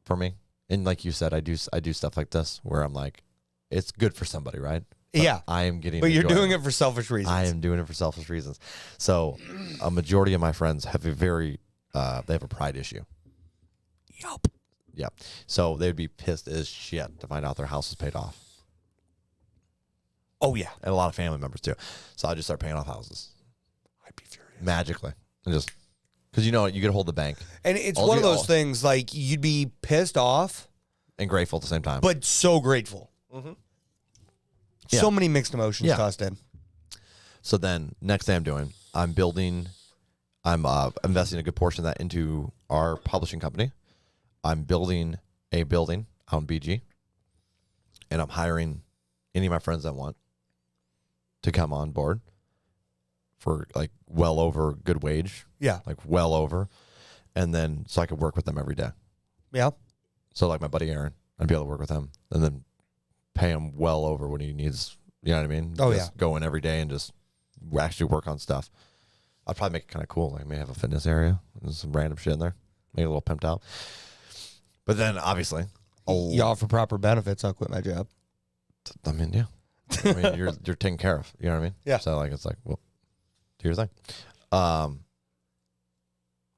for me, and like you said, I do stuff like this where I'm like, it's good for somebody, right? But yeah. I am getting. But you're doing it for selfish reasons. I am doing it for selfish reasons. So a majority of my friends have they have a pride issue. Yup. Yeah. So they'd be pissed as shit to find out their house is paid off. Oh, yeah. And a lot of family members too. So I just start paying off houses. I'd be furious. Magically. And just, because you get to hold the bank. And it's one of those things, like, you'd be pissed off. And grateful at the same time. But so grateful. Mm-hmm. Yeah. So many mixed emotions tossed in. So then, next thing I'm doing, I'm investing a good portion of that into our publishing company. I'm building a building out in BG. And I'm hiring any of my friends that want to come on board for like well over good wage. Yeah. Like well over. And then so I could work with them every day. Yeah. So like my buddy Aaron, I'd be able to work with him and then pay him well over when he needs, you know what I mean? Oh, just go in every day and just actually work on stuff. I'd probably make it kind of cool. Like maybe have a fitness area and some random shit in there. Make it a little pimped out. But then obviously you offer proper benefits, I'll quit my job. I mean, yeah. I mean, you're taken care of. You know what I mean? Yeah. So like it's like, well, do your thing.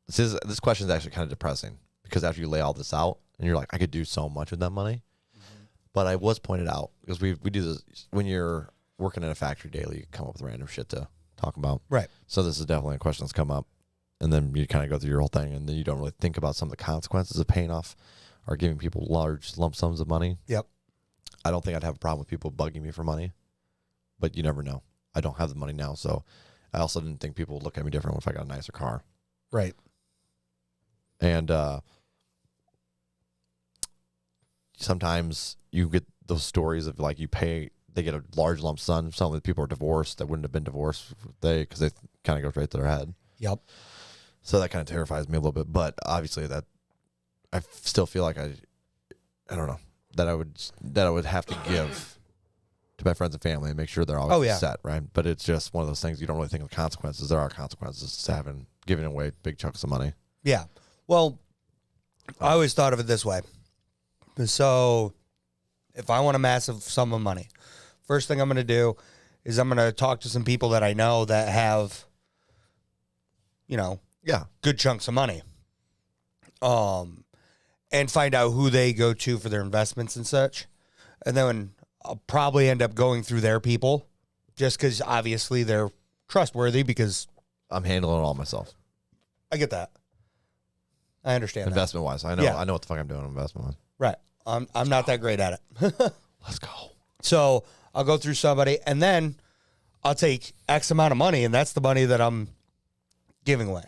This question is actually kind of depressing because after you lay all this out and you're like, I could do so much with that money. Mm-hmm. But I was pointed out because we do this when you're working in a factory daily, you come up with random shit to talk about. Right. So this is definitely a question that's come up. And then you kind of go through your whole thing and then you don't really think about some of the consequences of paying off or giving people large lump sums of money. Yep. I don't think I'd have a problem with people bugging me for money, but you never know. I don't have the money now, so I also didn't think people would look at me different if I got a nicer car. Right. And sometimes you get those stories of like they get a large lump sum. Some of the people are divorced that wouldn't have been divorced because they kind of go right to their head. Yep. So that kind of terrifies me a little bit. But obviously that I still feel like I don't know, that I would have to give to my friends and family and make sure they're always set, right? But it's just one of those things you don't really think of the consequences. There are consequences to giving away big chunks of money. Yeah. Well, I always thought of it this way. So if I want a massive sum of money, first thing I'm going to do is I'm going to talk to some people that I know that have, good chunks of money. And find out who they go to for their investments and such. And then I'll probably end up going through their people just because obviously they're trustworthy because I'm handling it all myself. I get that. I understand investment wise. I know Yeah. I know what the fuck I'm doing investment wise. Right. I'm not that great at it. Let's go. So I'll go through somebody and then I'll take X amount of money and that's the money that I'm giving away.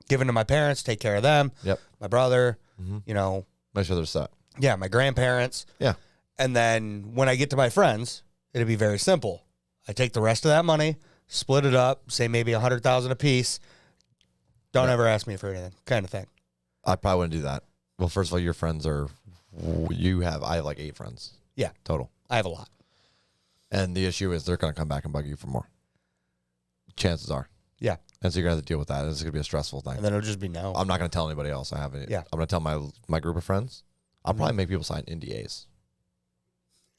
Giving to my parents, take care of them. Yep. My brother, Make sure they're set. Yeah, my grandparents. Yeah. And then when I get to my friends, it'll be very simple. I take the rest of that money, split it up, say maybe $100,000 a piece. Don't ever ask me for anything, kind of thing. I probably wouldn't do that. Well, first of all, your friends I have like 8 friends. Yeah. Total. I have a lot. And the issue is they're going to come back and bug you for more. Chances are. Yeah. And so you're going to have to deal with that. It's going to be a stressful thing. And then it'll just be no. I'm not going to tell anybody else I have it. Yeah. I'm going to tell my group of friends. I'll probably make people sign NDAs.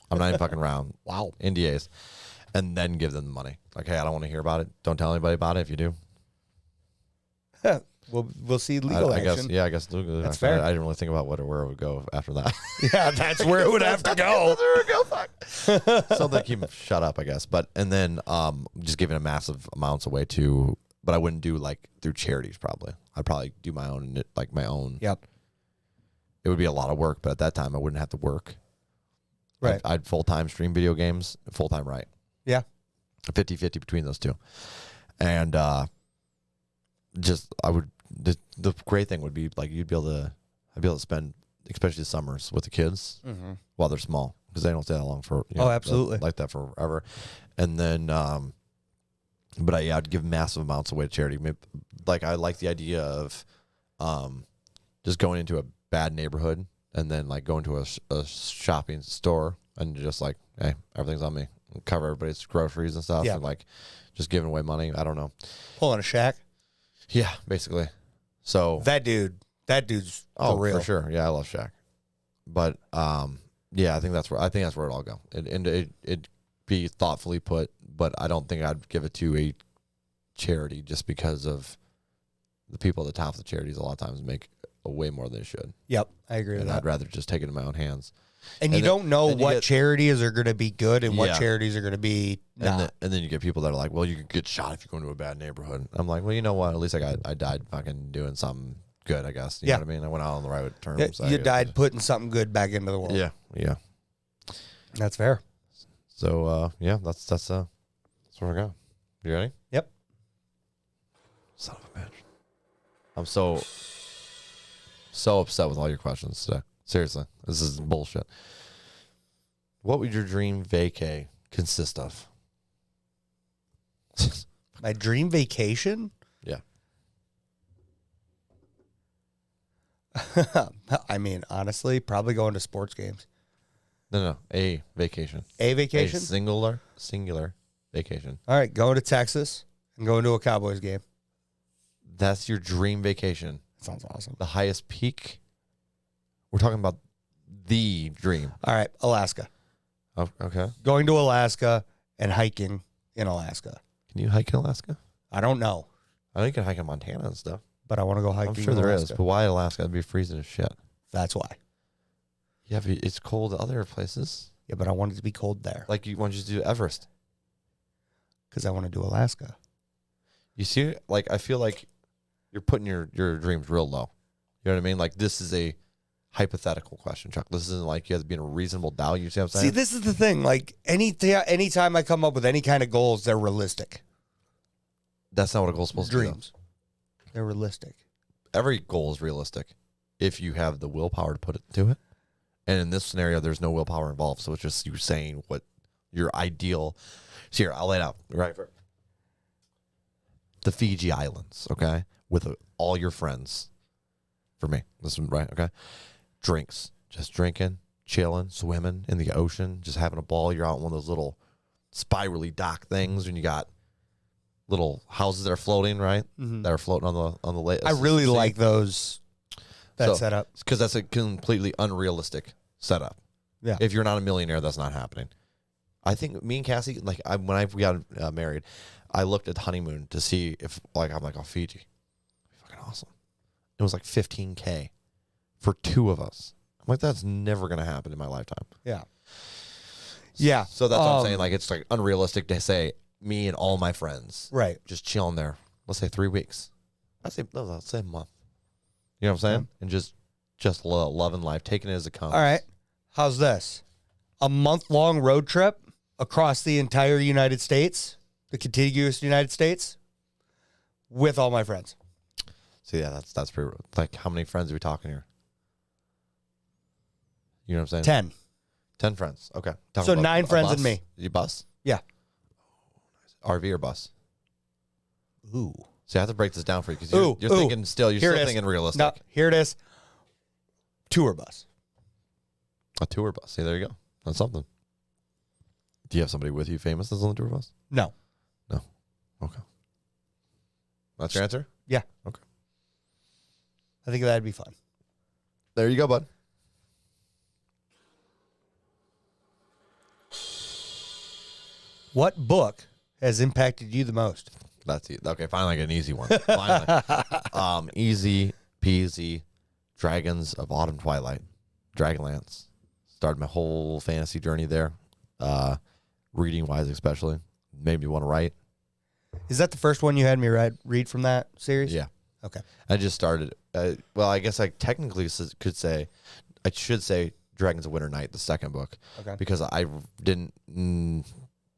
I'm not even fucking around. Wow. NDAs. And then give them the money. Like, hey, I don't want to hear about it. Don't tell anybody about it if you do. We'll see legal action. I guess That's fair. I didn't really think about where it would go after that. Yeah, that's where it would have to go. Something to keep them shut up, I guess. And then just giving a massive amounts away to, but I wouldn't do like through charities probably. I'd probably do my own. Yep. It would be a lot of work, but at that time I wouldn't have to work. Right. I'd full-time stream video games, full-time write. Yeah. 50-50 between those two. And the great thing would be like I'd be able to spend, especially the summers with the kids while they're small because they don't stay that long for absolutely like that forever. And then I'd give massive amounts away to charity. Like I like the idea of just going into a bad neighborhood and then like going to a shopping store and just like, hey, everything's on me. Cover everybody's groceries and stuff and like just giving away money. I don't know. Pulling a shack. Yeah, basically. So that dude's for real. For sure. Yeah, I love Shaq. But I think that's where it'll all go. It'd be thoughtfully put, but I don't think I'd give it to a charity just because of the people at the top of the charities a lot of times make way more than they should. Yep, I agree with that. I'd rather just take it in my own hands. And you don't know what charities are going to be good and what charities are going to be not. And then you get people that are like, well, you could get shot if you go into a bad neighborhood. I'm like, well, you know what? At least I died fucking doing something good, I guess. You know what I mean? I went out on the right terms. You died putting something good back into the world. Yeah. That's fair. So, that's where I go. You ready? Yep. Son of a bitch. I'm so upset with all your questions today. Seriously, this is bullshit. What would your dream vacay consist of? My dream vacation? Yeah. I mean, honestly, probably going to sports games. No, a vacation. A vacation? A singular vacation. All right, going to Texas and going to a Cowboys game. That's your dream vacation. Sounds awesome. The highest peak? We're talking about the dream. All right, Alaska. Oh, okay. Going to Alaska and hiking in Alaska. Can you hike in Alaska? I don't know. I know you can hike in Montana and stuff. But I want to go hiking I'm sure there is, but why Alaska? It'd be freezing as shit. That's why. Yeah, but it's cold other places. Yeah, but I want it to be cold there. Like you want you to do Everest. Because I want to do Alaska. You see, like I feel like you're putting your dreams real low. You know what I mean? Like this is a hypothetical question, Chuck. This isn't like you have to be in a reasonable doubt. You see what I'm saying? See, this is the thing. Like anytime I come up with any kind of goals, they're realistic. That's not what a goal's supposed to be. Dreams. They're realistic. Every goal is realistic if you have the willpower to put it to it. And in this scenario, there's no willpower involved. So it's just you saying what your ideal. So here, I'll lay it out. Right. The Fiji Islands, okay? With all your friends. For me. This one, right? Okay. Drinks. Just drinking, chilling, swimming in the ocean, just having a ball. You're out in one of those little spirally dock things when you got little houses that are floating, right? Mm-hmm. That are floating on the lake. I really like those. That setup. Because that's a completely unrealistic setup. Yeah. If you're not a millionaire, that's not happening. I think me and Cassie, like when we got married, I looked at honeymoon to see if, like, I'm like, oh, Fiji. Fucking awesome. It was like $15K for two of us. I'm like, that's never going to happen in my lifetime. Yeah. Yeah. So that's what I'm saying. Like, it's like unrealistic to say me and all my friends. Right. Just chilling there. Let's say 3 weeks. Let's say a month. You know what I'm saying? And just loving life, taking it as it comes. All right. How's this? A month-long road trip across the entire United States, the contiguous United States, with all my friends. See, yeah, that's pretty. Like, how many friends are we talking here? You know what I'm saying? 10. 10 friends. Okay. So 9 friends and me. You bus? Yeah. RV or bus? Ooh. So I have to break this down for you because you're thinking still. You're still thinking realistic. No, here it is. Tour bus. A tour bus. See, there you go. That's something. Do you have somebody with you famous that's on the tour bus? No. No. Okay. That's your answer? Yeah. Okay. I think that'd be fun. There you go, bud. What book has impacted you the most? That's it. Okay, finally I get an easy one. Finally. Easy peasy. Dragons of Autumn Twilight. Dragonlance. Started my whole fantasy journey there. Reading wise especially. Made me want to write. Is that the first one you had me read from that series? Yeah. Okay. I just started. Well, I guess I technically could say, I should say Dragons of Winter Night, the second book. Okay. Because I didn't,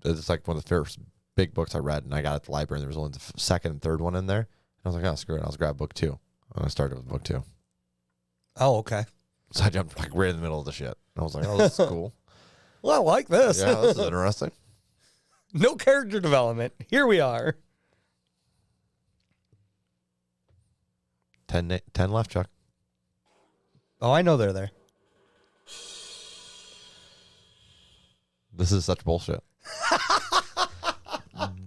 it's like one of the first big books I read, and I got it at the library, and there was only the second and third one in there. And I was like, oh, screw it. I'll just grab book 2. And I started with book 2. Oh, okay. So I jumped like right in the middle of the shit. And I was like, oh, this is cool. Well, I like this. Yeah, this is interesting. No character development. Here we are. 10 left, Chuck. Oh, I know they're there. This is such bullshit.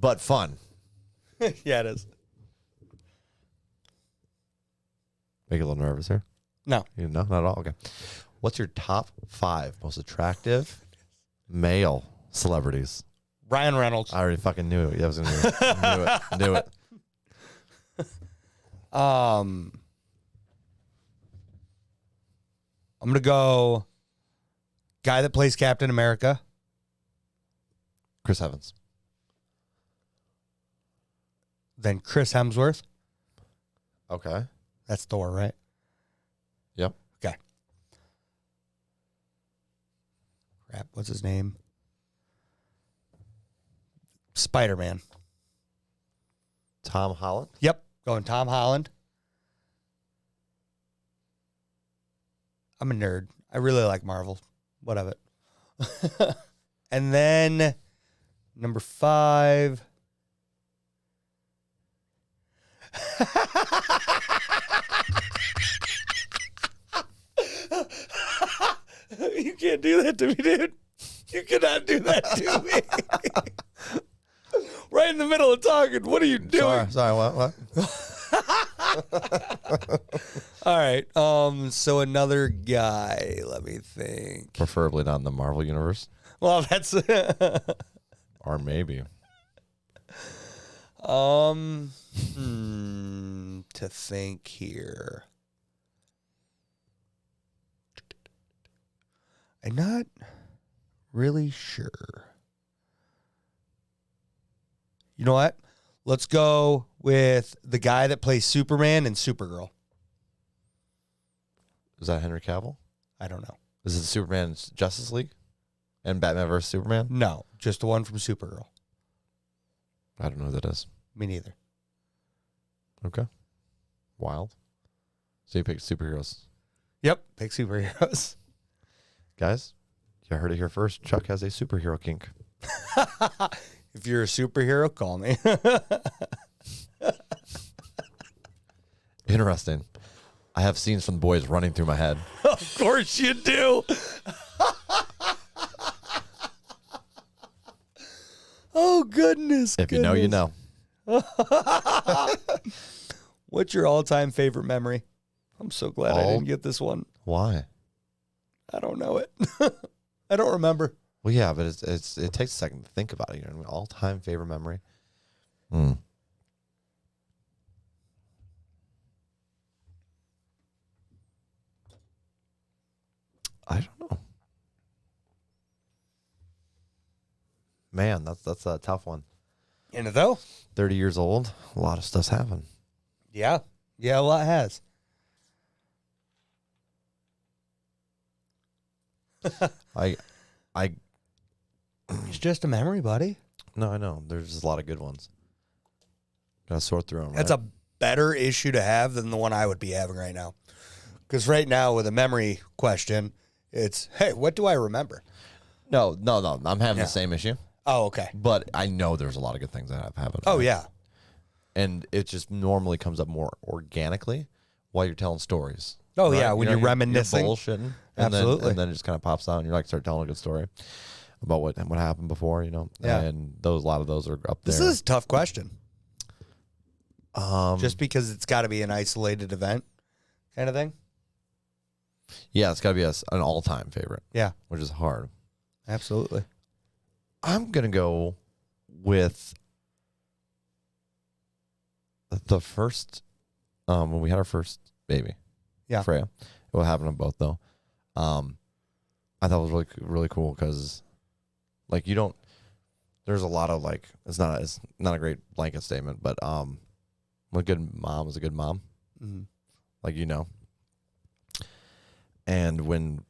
But fun. Yeah, it is. Make you a little nervous here? No. No, not at all. Okay. What's your top 5 most attractive male celebrities? Ryan Reynolds. I already fucking knew it. Yeah, I was gonna do it. Knew it. I'm gonna go guy that plays Captain America. Chris Evans. Then Chris Hemsworth. Okay. That's Thor, right? Yep. Okay. Crap, what's his name? Spider-Man. Tom Holland. Yep, going Tom Holland. I'm a nerd. I really like Marvel. What of it? And then number 5. You can't do that to me, dude. You cannot do that to me. Right in the middle of talking. What are you doing? Sorry, what? All right. So another guy. Let me think. Preferably not in the Marvel universe. Well, that's Or maybe. To think here. I'm not really sure. You know what? Let's go with the guy that plays Superman and Supergirl. Is that Henry Cavill? I don't know. Is it Superman's Justice League? And Batman vs. Superman? No, just the one from Supergirl. I don't know who that is. Me neither. Okay. Wild. So you picked superheroes. Yep. Pick superheroes. Guys, you heard it here first. Chuck has a superhero kink. If you're a superhero, call me. Interesting. I have scenes from the boys running through my head. Of course you do. Oh, goodness. If you know, you know. What's your all-time favorite memory? I'm so glad I didn't get this one. Why? I don't know it. I don't remember. Well, yeah, but it takes a second to think about it. You know, all-time favorite memory. I don't know. Man, that's a tough one. In it though? 30 years old, a lot of stuff's happened. Yeah. Yeah, a lot has. I It's just a memory, buddy. No, I know. There's just a lot of good ones. Gotta sort through them, right? That's a better issue to have than the one I would be having right now. Because right now, with a memory question, it's, hey, what do I remember? No. I'm having the same issue. Oh, okay. But I know there's a lot of good things that have happened. Oh, right? yeah. And it just normally comes up more organically while you're telling stories. Oh, right? yeah, when you're reminiscing. You're bullshitting. Absolutely. And then it just kind of pops out and you're like, start telling a good story about what happened before, you know? Yeah. And a lot of those are up there. This is a tough question. Just because it's got to be an isolated event kind of thing? Yeah, it's got to be an all-time favorite. Yeah. Which is hard. Absolutely. I'm going to go with the first, when we had our first baby. Yeah. Freya. It will happen to both, though. I thought it was really, really cool because, like, there's a lot of, like, it's not a great blanket statement, but a good mom is a good mom. Mm-hmm. Like, you know. And when,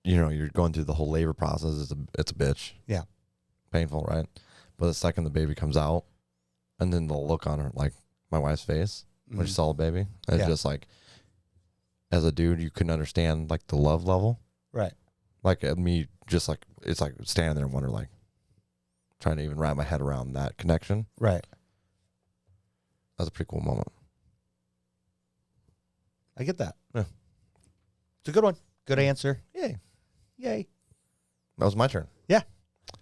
you know, you're going through the whole labor process, it's a bitch. Yeah. Painful, right? But the second the baby comes out, and then the look on her, like my wife's face when she saw the baby, it's just like, as a dude, you couldn't understand like the love level, Right. like me, just like it's like standing there and wonder, like trying to even wrap my head around that connection. Right. That's a pretty cool moment. I get that. Yeah. It's a good one. Good answer. Yay! Yay. That was my turn. Yeah.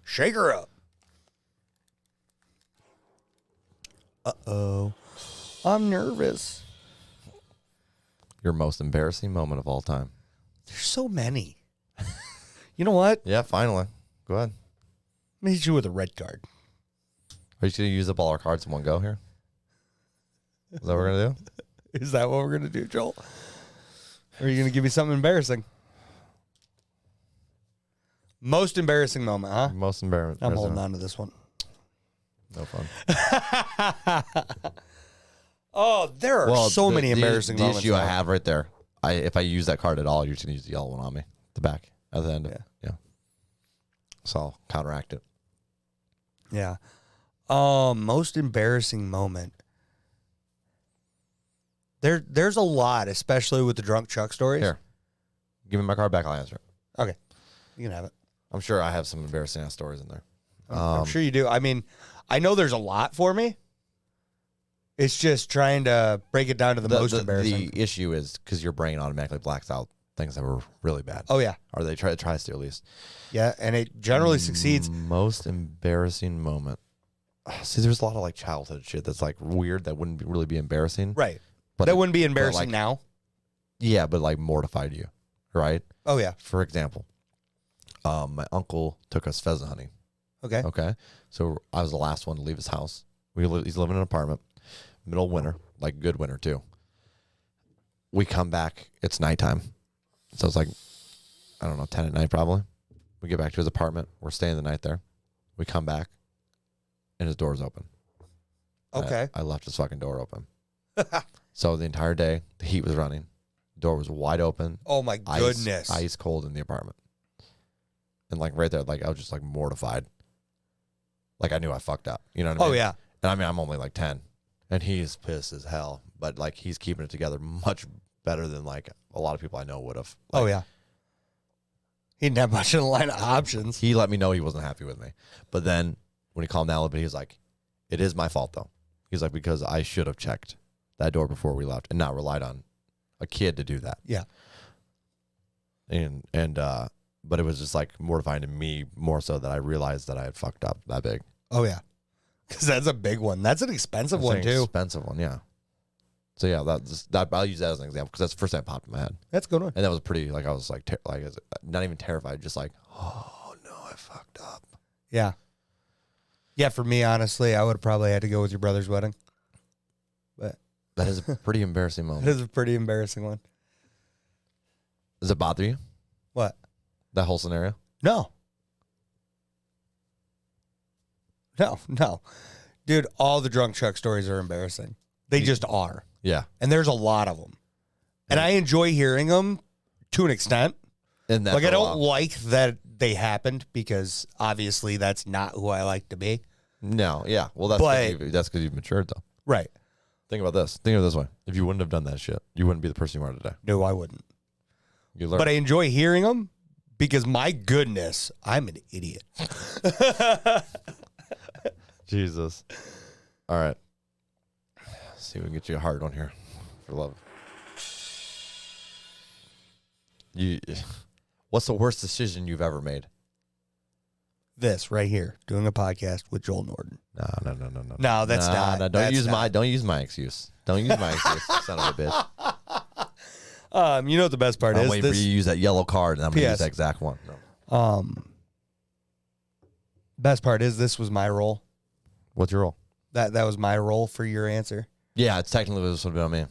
Shake her up. Uh-oh. I'm nervous. Your most embarrassing moment of all time. There's so many. You know what? Yeah, finally. Go ahead. Let me hit you with a red card. Are you going to use up all our cards in one go here? Is that what we're going to do? Is that what we're going to do, Joel? Or are you going to give me something embarrassing? Most embarrassing moment, huh? Most embarrassing. I'm holding on to this one. No fun. Oh, there are so many embarrassing the moments. issue I have right there, if I use that card at all, you're just going to use the yellow one on me. The back. At the end. Yeah. So I'll counteract it. Yeah. Most embarrassing moment. There's a lot, especially with the drunk Chuck stories. Here. Give me my card back, I'll answer it. Okay. You can have it. I'm sure I have some embarrassing ass stories in there. I'm sure you do. I mean, I know there's a lot for me. It's just trying to break it down to the most embarrassing. The issue is because your brain automatically blacks out things that were really bad. Oh, yeah. Or they tries to at least. Yeah, and it generally succeeds. Most embarrassing moment. See, there's a lot of like childhood shit that's like weird that wouldn't really be embarrassing. Right. But that wouldn't be embarrassing like, now. Yeah, but like mortified you. Right? Oh, yeah. For example, my uncle took us pheasant hunting. Okay. Okay. So I was the last one to leave his house. He's living in an apartment, middle of winter, like good winter too. We come back, it's nighttime. So it's like, I don't know, 10 at night probably. We get back to his apartment. We're staying the night there. We come back, and his door's open. Okay. I left his fucking door open. So the entire day, the heat was running. The door was wide open. Oh, my goodness. Ice cold in the apartment. And like right there, like I was just like mortified. Like I knew I fucked up. You know what I mean? Oh, yeah. And I mean, I'm only like 10. And he's pissed as hell. But, like, he's keeping it together much better than, like, a lot of people I know would have. Like, oh, yeah. He didn't have much in the line of options. he let me know he wasn't happy with me. But then when he calmed down a little bit, he's like, it is my fault, though. He's like, because I should have checked that door before we left and not relied on a kid to do that. Yeah. But it was just, like, mortifying to me more so that I realized that I had fucked up that big. Oh, yeah. Because that's a big one. That's an expensive one, too. Expensive one, yeah. So, yeah, I'll use that as an example because that's the first thing that popped in my head. That's a good one. And that was pretty, like, I was, like, not even terrified, just like, oh, no, I fucked up. Yeah. Yeah, for me, honestly, I would have probably had to go with your brother's wedding. But That is a pretty embarrassing moment. it is a pretty embarrassing one. Does it bother you, What? that whole scenario? No. No. Dude, all the drunk Chuck stories are embarrassing. They just are. Yeah. And there's a lot of them. And I enjoy hearing them to an extent. And Like, I don't like that they happened because obviously that's not who I like to be. No, yeah. Well, that's because you've matured, though. Right. Think about this. Think of it this way. If you wouldn't have done that shit, you wouldn't be the person you are today. No, I wouldn't. You learn. But I enjoy hearing them because, my goodness, I'm an idiot. Jesus. All right. Let's see if we can get you a hard one here. For love. What's the worst decision you've ever made? This right here, doing a podcast with Joel Norton. No. No, that's not. No, don't use my excuse. Don't use my excuse, son of a bitch. You know what the best part I'm is? waiting for you to use that yellow card, and I'm going to use P.S. that exact one. No. Best part is this was my role. What's your role? That was my role for your answer. Yeah, it's technically this would have been on me.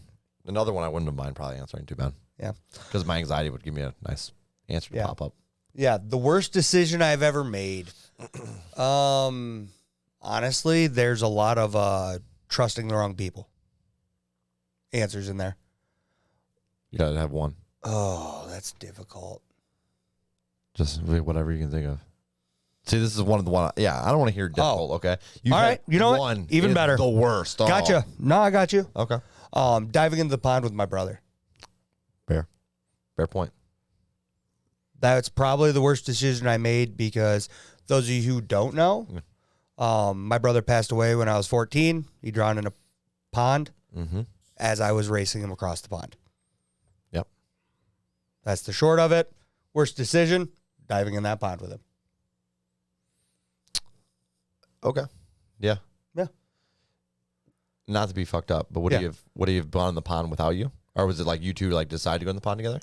Another one I wouldn't have mind probably answering too bad. Yeah. Because my anxiety would give me a nice answer to pop up. Yeah, the worst decision I've ever made. Honestly, there's a lot of trusting the wrong people. Answers in there. You got to have one. Oh, that's difficult. Just whatever you can think of. See, this is one of the one. Yeah, I don't want to hear difficult. Okay. All right. You know what? Even better. The worst. Oh. Gotcha. No, I got you. Okay. Diving into the pond with my brother. Fair point. That's probably the worst decision I made because those of you who don't know, my brother passed away when I was 14. He drowned in a pond as I was racing him across the pond. Yep. That's the short of it. Worst decision, diving in that pond with him. Okay. Yeah. Yeah. Not to be fucked up, but would he have gone in the pond without you? Or was it like you two like decide to go in the pond together?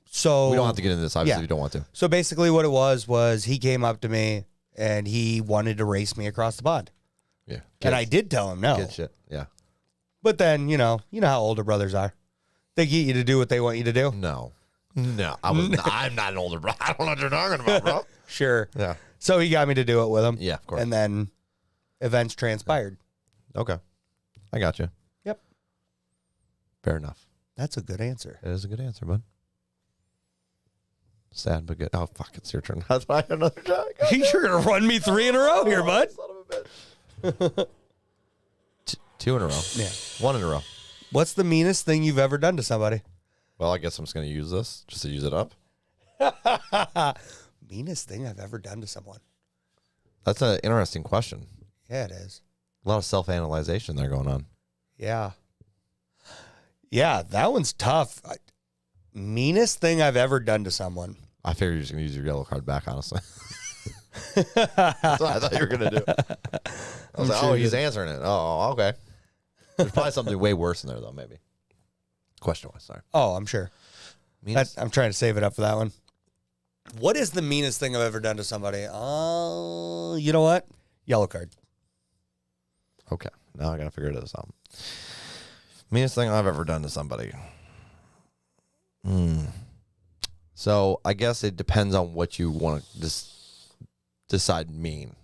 So we don't have to get into this, obviously. You don't want to. So basically what it was he came up to me and he wanted to race me across the pond. Yeah. And I did tell him no. Good shit. Yeah. But then, you know how older brothers are. They get you to do what they want you to do. No. I'm not an older brother. I don't know what you're talking about, bro. Sure. Yeah. So he got me to do it with him. Yeah, of course. And then events transpired. Okay. I got you. Yep. Fair enough. That's a good answer. It is a good answer, bud. Sad but good. Oh, fuck. It's your turn. That's why I had another try. You're going to run me 3 in a row here, bud. Son of a bitch. 2 in a row. Yeah. 1 in a row. What's the meanest thing you've ever done to somebody? Well, I guess I'm just going to use this just to use it up. Meanest thing I've ever done to someone. That's an interesting question. Yeah, it is. A lot of self-analyzation there going on. Yeah. Yeah, that one's tough. Meanest thing I've ever done to someone. I figured you're just going to use your yellow card back, honestly. That's what I thought you were going to do. I was like, oh, he's answering it. Oh, okay. There's probably something way worse in there, though, maybe. Question-wise, sorry. Oh, I'm sure. I'm trying to save it up for that one. What is the meanest thing I've ever done to somebody? You know what? Yellow card. Okay. Now I got to figure this out. Meanest thing I've ever done to somebody. So I guess it depends on what you want to decide mean.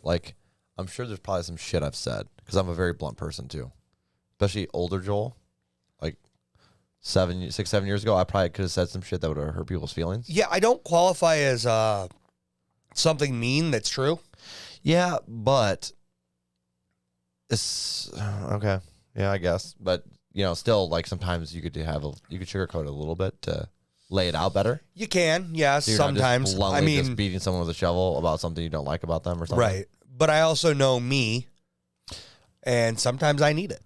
Like, I'm sure there's probably some shit I've said because I'm a very blunt person too. Especially older Joel. Like 7 years ago, I probably could have said some shit that would have hurt people's feelings. Yeah, I don't qualify as something mean that's true. Yeah, but It's okay. Yeah, I guess. But still, like sometimes you could sugarcoat it a little bit to lay it out better. You can, yeah, So you're not sometimes. just bluntly just beating someone with a shovel about something you don't like about them or something. Right. But I also know me, and sometimes I need it.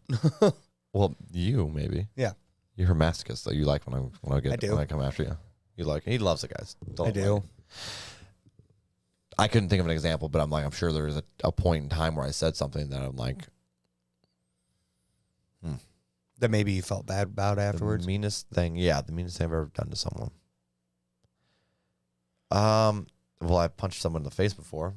Well, you maybe. Yeah. You're a masochist, so you like when I come after you. You like he loves the guys. I do. Like I couldn't think of an example, but I'm sure there was a point in time where I said something that I'm like that maybe you felt bad about afterwards. the meanest thing I've ever done to someone. Well, I punched someone in the face before,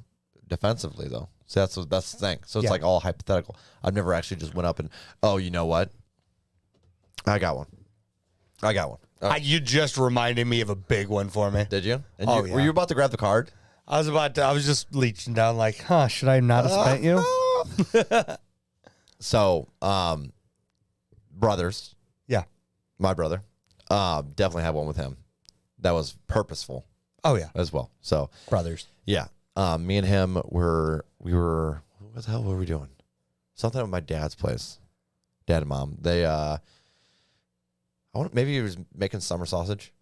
defensively though. So that's the thing. So it's like all hypothetical. I've never actually just went up and, oh, you know what? I got one. Okay. You just reminded me of a big one for me. Did you? And yeah. Were you about to grab the card? I was just leeching down like, should I not have spent you? So, brothers. Yeah. My brother. Definitely had one with him. That was purposeful. Oh, yeah. As well. So. Brothers. Yeah. Me and him what the hell were we doing? Something at my dad's place. Dad and mom. They, maybe he was making summer sausage.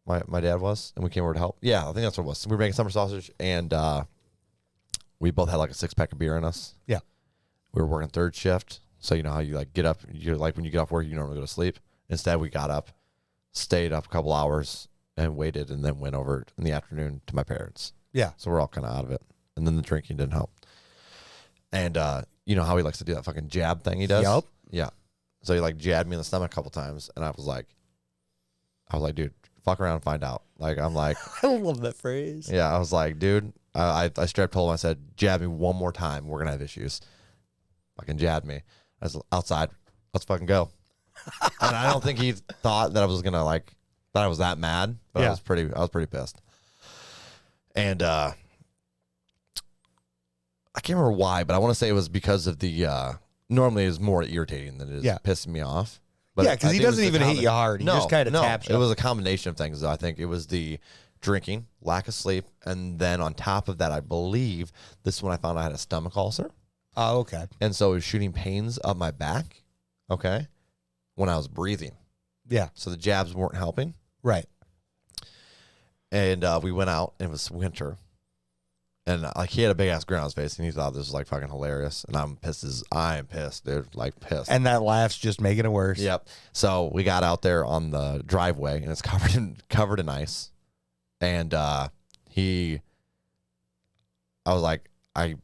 My dad was, and we came over to help. Yeah, I think that's what it was. So we were making summer sausage, and we both had like a 6-pack of beer in us. Yeah. We were working third shift, so you know how you like get up. You're like when you get off work, you normally go to sleep. Instead, we got up, stayed up a couple hours, and waited, and then went over in the afternoon to my parents. Yeah. So we're all kind of out of it, and then the drinking didn't help. And you know how he likes to do that fucking jab thing he does? Yup. Yeah. So he like jabbed me in the stomach a couple times, and I was like, dude, fuck around and find out. Like, I'm like, I love that phrase. yeah, I was like, dude, I straight told him, I said, jab me one more time, we're gonna have issues. Fucking jabbed me. I was outside, let's fucking go. And I don't think he thought that I was gonna that I was that mad, but Yeah. I was pretty pissed. And I can't remember why, but I want to say it was because of the normally it's more irritating than it is pissing me off. But yeah, because he doesn't even hit you hard. He just kind of taps you. It was a combination of things, though. I think it was the drinking, lack of sleep, and then on top of that, I believe this is when I found I had a stomach ulcer. Oh, okay. And so it was shooting pains up my back, okay, when I was breathing. Yeah. So the jabs weren't helping. Right. And we went out, and it was winter. And like he had a big ass grin on his face, and he thought this was like fucking hilarious. And I'm pissed, dude, like pissed. And that laugh's just making it worse. Yep. So we got out there on the driveway, and it's covered in ice. And I was like, I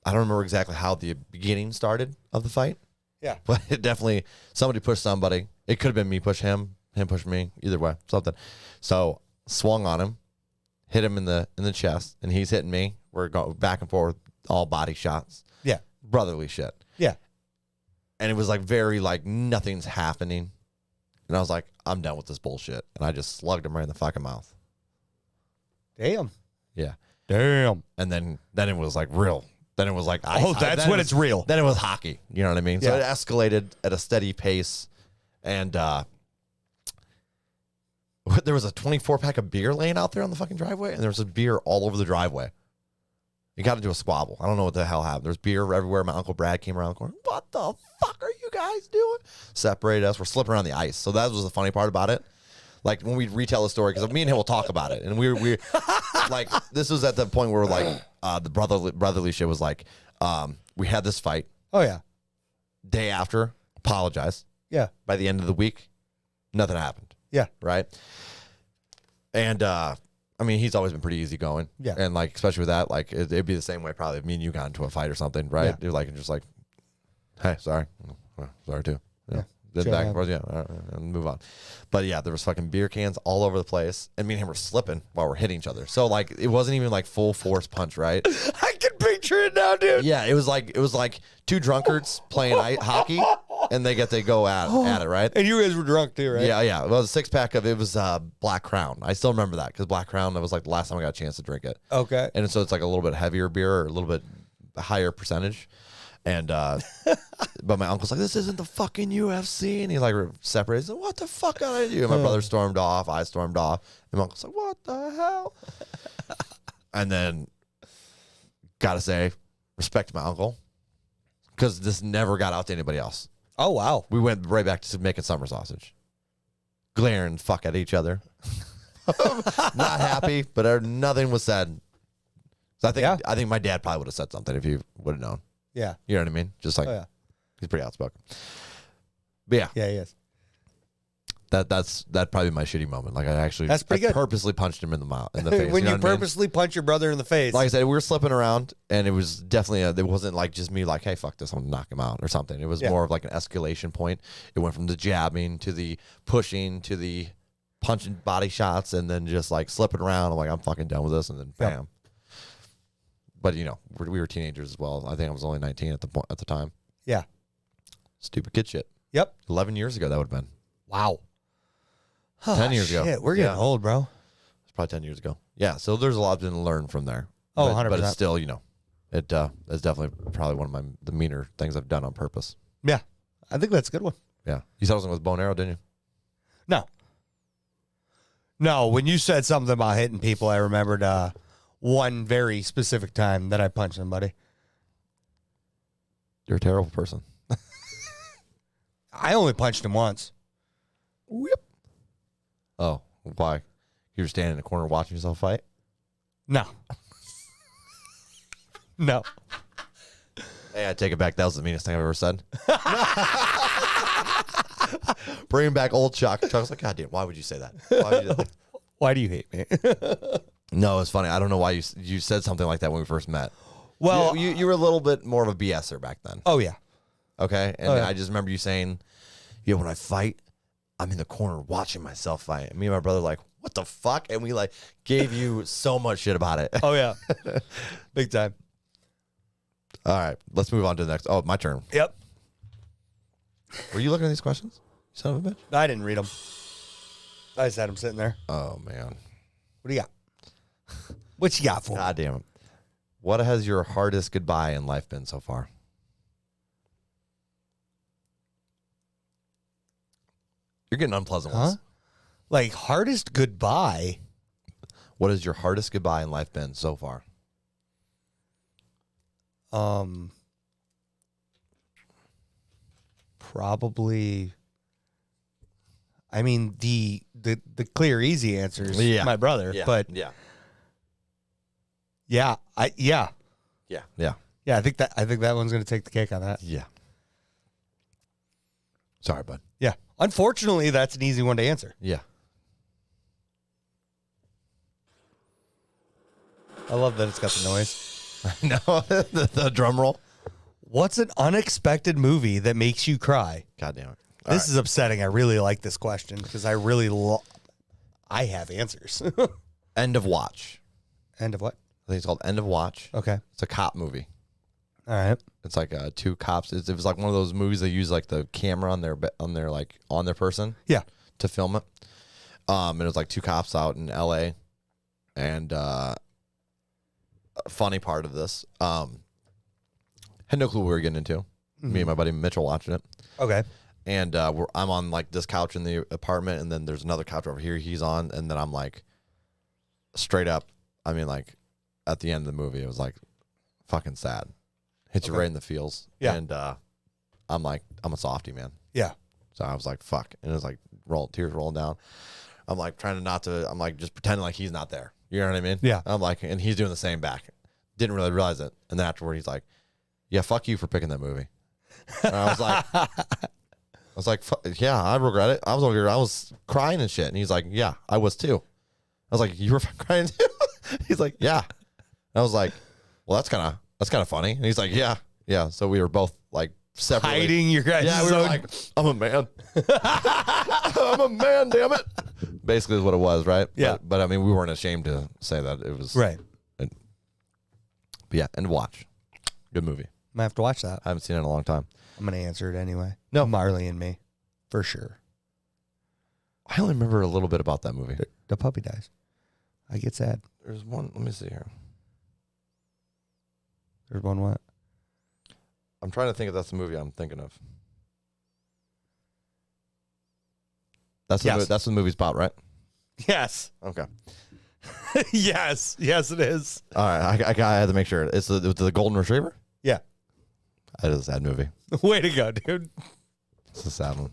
don't remember exactly how the beginning started of the fight. Yeah. But it definitely somebody pushed somebody. It could have been me push him push me, either way, something. So swung on him, hit him in the chest, and he's hitting me. We're going back and forth, all body shots. Yeah. Brotherly shit. Yeah. And it was like very like nothing's happening. And I was like, I'm done with this bullshit. And I just slugged him right in the fucking mouth. Damn. Yeah. Damn. And then it was like real. Then it was like that's when it's real. Then it was hockey. You know what I mean? So Yeah. it escalated at a steady pace. And there was a 24-pack of beer laying out there on the fucking driveway, and there was a beer all over the driveway. It got into a squabble. I don't know what the hell happened. There's beer everywhere. My Uncle Brad came around the corner. What the fuck are you guys doing? Separated us. We're slipping around the ice. So that was the funny part about it. Like when we retell the story, because me and him will talk about it. And we like, this was at the point where like the brotherly shit was like, we had this fight. Oh, yeah. Day after, apologize. Yeah. By the end of the week, nothing happened. Yeah. Right. And I mean, he's always been pretty easygoing. Yeah. And like, especially with that, like it'd be the same way probably if me and you got into a fight or something, right? Yeah. You're like, just like, hey, sorry. Sorry too. Yeah. Then Chill back and out. forth, yeah, all right, and move on. But yeah, there was fucking beer cans all over the place, and me and him were slipping while we're hitting each other. So like, it wasn't even like full force punch, right? I can picture it now, dude. Yeah, it was like two drunkards playing hockey, and they go at it, right? And you guys were drunk too, right? Yeah. It was a 6-pack of, it was Black Crown. I still remember that because Black Crown, that was like the last time I got a chance to drink it. Okay. And so it's like a little bit heavier beer or a little bit higher percentage. And, but my uncle's like, this isn't the fucking UFC. And he's like, separated. He's like, what the fuck did I do? And my brother stormed off. I stormed off. And my uncle's like, what the hell? And then, gotta say, respect to my uncle. because this never got out to anybody else. Oh, wow. We went right back to making summer sausage. Glaring fuck at each other. Not happy, but nothing was said. So I think my dad probably would have said something if he would have known. Yeah. You know what I mean? Just like, he's pretty outspoken. But yeah. Yeah, he is. That'd probably be my shitty moment. Like That's pretty good. Purposely punched him in the face. When you purposely punch your brother in the face. Like I said, we were slipping around, and it was definitely it wasn't like just me like, hey, fuck this, I'm gonna knock him out or something. It was more of like an escalation point. It went from the jabbing to the pushing to the punching body shots, and then just like slipping around. I'm like, I'm fucking done with this, and then bam. But you know, we were teenagers as well. I think I was only 19 at the time. Yeah. Stupid kid shit. Yep. 11 years ago that would have been. Wow. 10 years ago. Shit, we're getting old, bro. It's probably 10 years ago. Yeah, so there's a lot to learn from there. Oh, but, 100%. But it's still, you know, it's definitely probably one of the meaner things I've done on purpose. Yeah. I think that's a good one. Yeah. You said something with bow and arrow, didn't you? No. No, when you said something about hitting people, I remembered one very specific time that I punched somebody. You're a terrible person. I only punched him once. Whip. Oh, why? You were standing in the corner watching yourself fight? No. No. Hey, I take it back. That was the meanest thing I've ever said. Bringing back old Chuck. Chuck's like, God damn, why would you say that? Why do you hate me? No, it's funny. I don't know why you said something like that when we first met. Well, you were a little bit more of a BSer back then. Oh, yeah. Okay? And I just remember you saying, yeah, when I fight, I'm in the corner watching myself fight. And me and my brother like, what the fuck? And we like gave you so much shit about it. Oh, yeah. Big time. All right. Let's move on to the next. Oh, my turn. Yep. Were you looking at these questions? Son of a bitch. I didn't read them. I just had them sitting there. Oh, man. What do you got? What you got for me? God damn it. What has your hardest goodbye in life been so far? You're getting unpleasant ones. Like, hardest goodbye? What has your hardest goodbye in life been so far? Probably. I mean, the clear, easy answer is my brother. Yeah. But yeah. Yeah. Yeah. I think that one's gonna take the cake on that. Yeah. Sorry, bud. Yeah. Unfortunately, that's an easy one to answer. Yeah. I love that it's got the noise. No, the drum roll. What's an unexpected movie that makes you cry? God damn it. This is upsetting. I really like this question because I have answers. End of Watch. End of what? I think it's called End of Watch. Okay. It's a cop movie. All right. It's like two cops. It was like one of those movies they use like the camera on their person. Yeah. To film it. And it was like two cops out in L.A. And a funny part of this, had no clue what we were getting into. Mm-hmm. Me and my buddy Mitchell watching it. Okay. And I'm on like this couch in the apartment, and then there's another couch over here he's on, and then I'm like straight up. I mean, like at the end of the movie, it was like fucking sad. Hits you right in the feels. Yeah. And I'm like, I'm a softie, man. Yeah. So I was like, fuck. And it was like tears rolling down. I'm like trying I'm like just pretending like he's not there. You know what I mean? Yeah. I'm like, and he's doing the same back. Didn't really realize it. And then afterward, he's like, yeah, fuck you for picking that movie. And I was like, yeah, I regret it. I was over here, I was crying and shit. And he's like, yeah, I was too. I was like, you were crying too? He's like, yeah. And I was like, well, that's kind of funny. And he's like, yeah. So we were both like separately hiding your guys. Yeah, we were like, I'm a man. I'm a man, damn it. Basically is what it was, right? Yeah. But I mean, we weren't ashamed to say that. It was right. But yeah, and watch. Good movie. Might have to watch that. I haven't seen it in a long time. I'm going to answer it anyway. No. Marley and Me. For sure. I only remember a little bit about that movie. The puppy dies. I get sad. There's one. Let me see here. There's one what? I'm trying to think if that's the movie I'm thinking of. That's what the movie's about, right? Yes. Okay. Yes, it is. All right, I had to make sure. It's the golden retriever. Yeah. That is a sad movie. Way to go, dude. It's a sad one.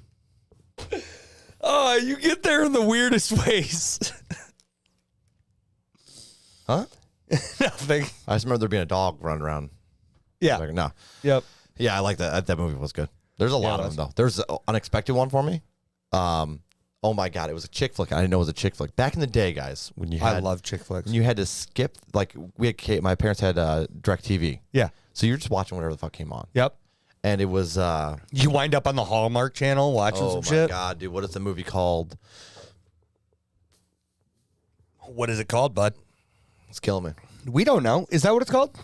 Oh, you get there in the weirdest ways. Huh? Nothing. I just remember there being a dog running around. Yeah. Like, no. Yep. Yeah, I like that. That movie was good. There's a lot of them, though. There's an unexpected one for me. Oh, my God. It was a chick flick. I didn't know it was a chick flick. Back in the day, guys, when you had... I love chick flicks. When you had to skip... Like, my parents had DirecTV. Yeah. So you're just watching whatever the fuck came on. Yep. And it was... you wind up on the Hallmark Channel watching some shit? Oh, my God, dude. What is the movie called? What is it called, bud? It's killing me. We don't know. Is that what it's called?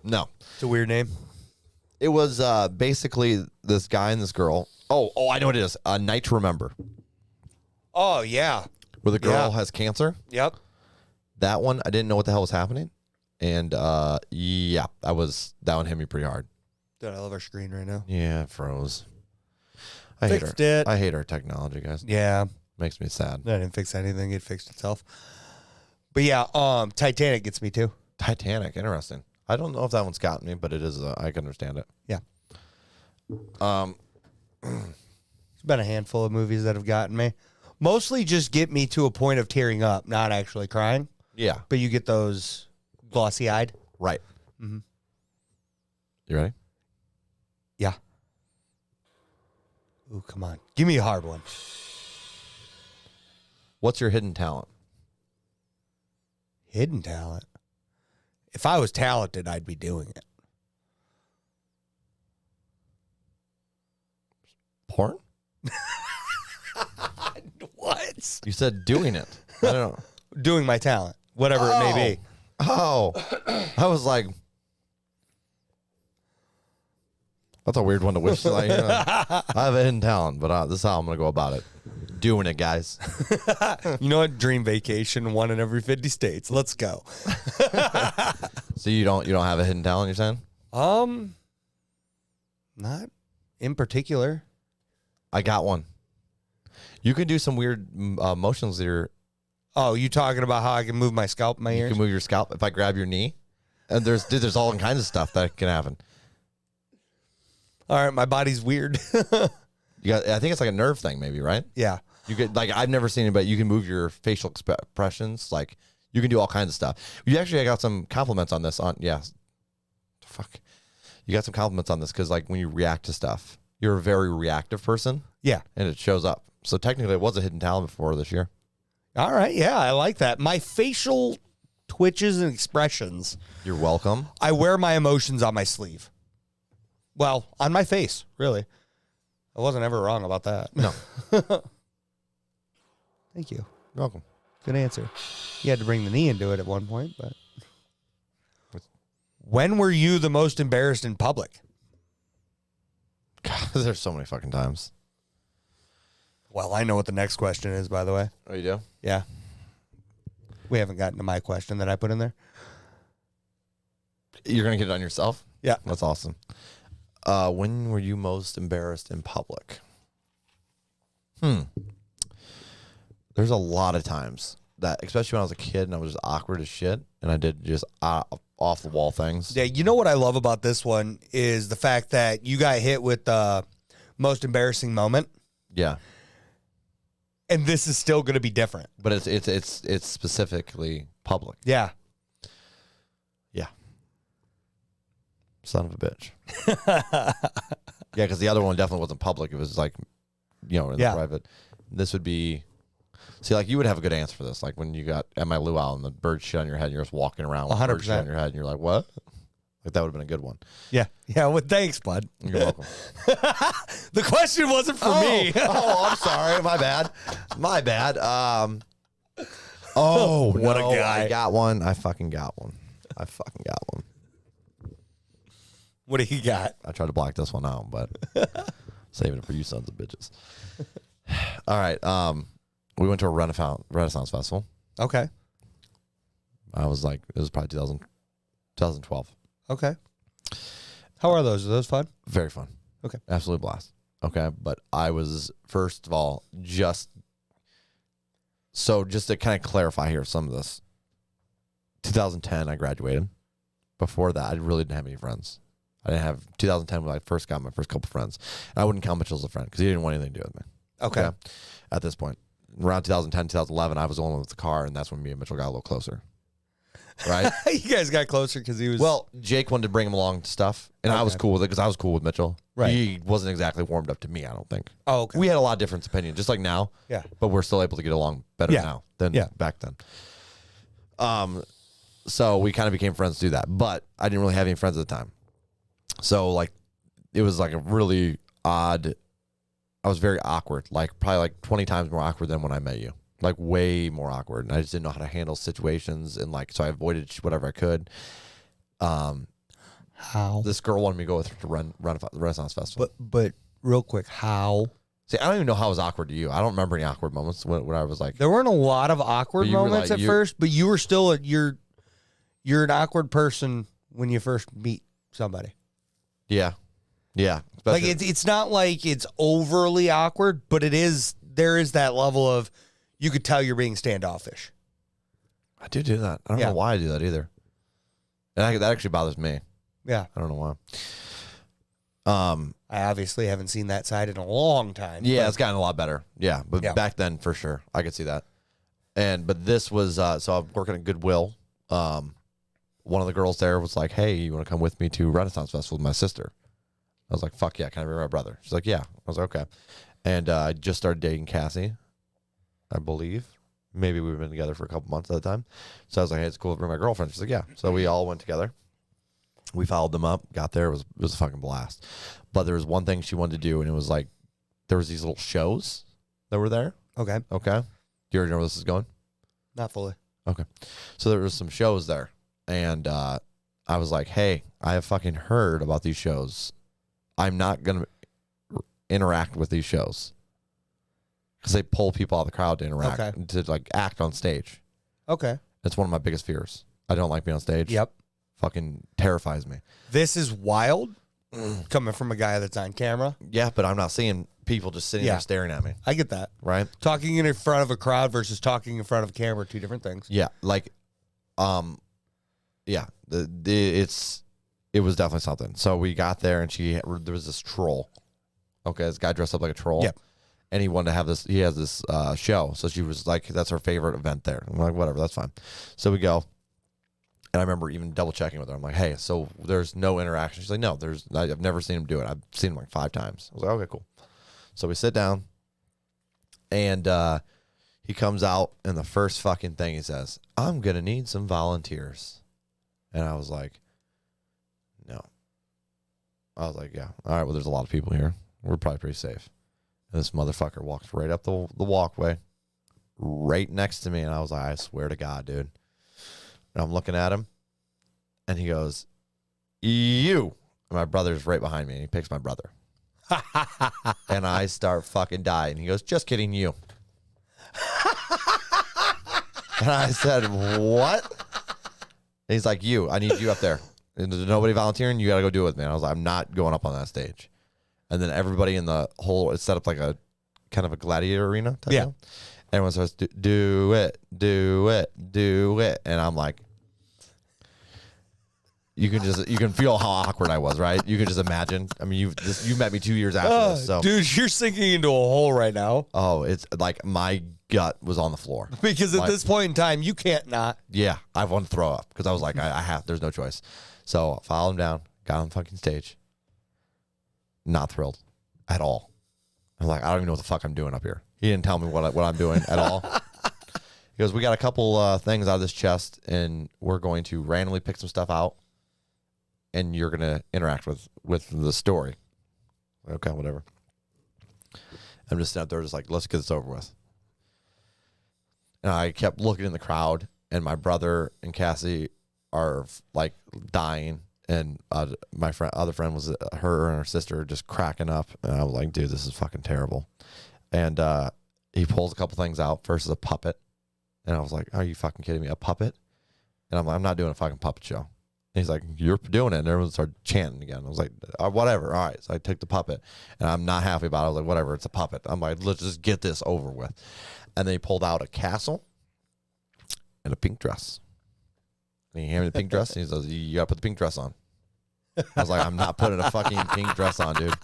No. It's a weird name. It was basically this guy and this girl. Oh, I know what it is. A Night to Remember. Oh, yeah. Where the girl has cancer. Yep. That one, I didn't know what the hell was happening. And, yeah, that one hit me pretty hard. Dude, I love our screen right now. Yeah, it froze. Fixed it. I hate our technology, guys. Yeah. Makes me sad. I didn't fix anything. It fixed itself. But yeah, Titanic gets me too. Titanic, interesting. I don't know if that one's gotten me, but it is. I can understand it. Yeah. There's been a handful of movies that have gotten me. Mostly just get me to a point of tearing up, not actually crying. Yeah. But you get those glossy-eyed. Right. Mm-hmm. You ready? Yeah. Ooh, come on. Give me a hard one. What's your hidden talent? Hidden talent? If I was talented, I'd be doing it. Porn? What? You said doing it. I don't know. Doing my talent, whatever it may be. Oh. I was like, that's a weird one to wish. Like, I have a hidden talent, but this is how I'm going to go about it. Doing it, guys. You know what? Dream vacation, one in every 50 states. Let's go. So you don't have a hidden talent, you're saying? Not in particular. I got one. You can do some weird motions that you're... Oh, you talking about how I can move my scalp in my You ears? can move your scalp if I grab your knee. And there's all kinds of stuff that can happen. All right, my body's weird. I think it's like a nerve thing, maybe, right? Yeah. You could, like, I've never seen it, but you can move your facial expressions. Like, you can do all kinds of stuff. You actually, I got some compliments on this. Fuck. You got some compliments on this because, like, when you react to stuff, you're a very reactive person. Yeah. And it shows up. So technically, it was a hidden talent before this year. All right. Yeah, I like that. My facial twitches and expressions. You're welcome. I wear my emotions on my sleeve. Well, on my face, really. I wasn't ever wrong about that. No. Thank you. You're welcome. Good answer. You had to bring the knee into it at one point, but. When were you the most embarrassed in public? God, there's so many fucking times. Well, I know what the next question is, by the way. Oh, you do? Yeah. We haven't gotten to my question that I put in there. You're going to get it on yourself? Yeah. That's awesome. When were you most embarrassed in public? There's a lot of times that, especially when I was a kid and I was just awkward as shit, and I did just off the wall things. Yeah, you know what I love about this one is the fact that you got hit with the most embarrassing moment, Yeah, and this is still going to be different. but it's specifically public. Yeah. Yeah. Son of a bitch. Yeah, because the other one definitely wasn't public. It was like, in the private. This would be. See, like, you would have a good answer for this. Like, when you got at my luau and the bird shit on your head, and you're just walking around with bird shit on your head, and you're like, what? Like, that would have been a good one. Yeah. Yeah. Well, thanks, bud. You're welcome. The question wasn't for me. I'm sorry. My bad. My bad. What a guy. I got one. I fucking got one. What do you got? I tried to block this one out, but saving it for you sons of bitches. All right. We went to a Renaissance festival. Okay. I was like, it was probably 2012. Okay. How are those? Are those fun? Very fun. Okay. Absolute blast. Okay. But I was, first of all, just to kind of clarify here some of this. 2010, I graduated. Before that, I really didn't have any friends. I didn't have 2010 when I first got my first couple friends. And I wouldn't count Mitchell as a friend because he didn't want anything to do with me. Okay. At this point, around 2010, 2011, I was the one with the car, and that's when me and Mitchell got a little closer. Right? You guys got closer because he was. Well, Jake wanted to bring him along to stuff, and I was cool with it because I was cool with Mitchell. Right. He wasn't exactly warmed up to me, I don't think. Oh, okay. We had a lot of different opinions, just like now. Yeah. But we're still able to get along better now than back then. So we kind of became friends to do that. But I didn't really have any friends at the time. So, like, it was like a really odd. I was very awkward, like probably like 20 times more awkward than when I met you. Like way more awkward. And I just didn't know how to handle situations. And like, so I avoided whatever I could. How? This girl wanted me to go with her to run a Renaissance Festival. But real quick, how? See, I don't even know how it was awkward to you. I don't remember any awkward moments when I was like. There weren't a lot of awkward moments at first, but you were still you're an awkward person when you first meet somebody. Yeah. Yeah. Like it's not like it's overly awkward, but there is that level of you could tell you're being standoffish. I do that. I don't know why I do that either. And that actually bothers me. Yeah. I don't know why. I obviously haven't seen that side in a long time. Yeah, it's gotten a lot better. Yeah. But back then for sure, I could see that. But this was so I'm working at Goodwill. One of the girls there was like, "Hey, you want to come with me to Renaissance Festival with my sister?" I was like, "Fuck yeah, can I bring my brother?" She's like, "Yeah." I was like, "Okay." And I just started dating Cassie, I believe. Maybe we've been together for a couple months at the time. So I was like, "Hey, it's cool to bring my girlfriend." She's like, "Yeah." So we all went together. We followed them up, got there. It was a fucking blast. But there was one thing she wanted to do, and it was like, there was these little shows that were there. Okay. Okay. Do you already know where this is going? Not fully. Okay. So there was some shows there. And I was like, hey, I have fucking heard about these shows. I'm not going to interact with these shows. Because they pull people out of the crowd to interact, to like act on stage. Okay. That's one of my biggest fears. I don't like being on stage. Yep. Fucking terrifies me. This is wild coming from a guy that's on camera. Yeah, but I'm not seeing people just sitting there staring at me. I get that. Right? Talking in front of a crowd versus talking in front of a camera, two different things. Yeah. Like, yeah, it was definitely something. So we got there, and there was this troll. Okay, this guy dressed up like a troll. Yep. And he wanted to have this. He has this show. So she was like, "That's her favorite event there." I'm like, "Whatever, that's fine." So we go, and I remember even double checking with her. I'm like, "Hey, so there's no interaction?" She's like, "No, I've never seen him do it. I've seen him like 5 times." I was like, "Okay, cool." So we sit down, and he comes out, and the first fucking thing he says, "I'm gonna need some volunteers." And I was like, no. I was like, yeah. All right, well, there's a lot of people here. We're probably pretty safe. And this motherfucker walks right up the walkway, right next to me. And I was like, I swear to God, dude. And I'm looking at him, and he goes, "You." And my brother's right behind me, and he picks my brother. And I start fucking dying. He goes, "Just kidding, you." And I said, "What?" And he's like, "You, I need you up there. And there's nobody volunteering. You got to go do it with me." And I was like, "I'm not going up on that stage." And then everybody in the whole, it's set up like a kind of a gladiator arena type deal. Everyone starts, do it, do it, do it. And I'm like, you can feel how awkward I was, right? You can just imagine. I mean, you met me 2 years after this. So, dude, you're sinking into a hole right now. Oh, it's like my gut was on the floor. Because at this point in time, you can't not. Yeah, I wanted to throw up because I was like, I have, there's no choice. So I followed him down, got on the fucking stage. Not thrilled at all. I'm like, I don't even know what the fuck I'm doing up here. He didn't tell me what I'm doing at all. He goes, "We got a couple things out of this chest, and we're going to randomly pick some stuff out, and you're going to interact with the story." Okay, whatever. I'm just out there just like, let's get this over with. And I kept looking in the crowd, and my brother and Cassie are like dying. And my other friend was her and her sister just cracking up. And I was like, dude, this is fucking terrible. And he pulls a couple things out. First is a puppet. And I was like, are you fucking kidding me? A puppet? And I'm like, I'm not doing a fucking puppet show. And he's like, you're doing it. And everyone started chanting again. I was like, whatever. All right. So I took the puppet. And I'm not happy about it. I was like, whatever. It's a puppet. I'm like, let's just get this over with. And then he pulled out a castle and a pink dress. And he handed me the pink dress. And he says, you got to put the pink dress on. I was like, I'm not putting a fucking pink dress on, dude.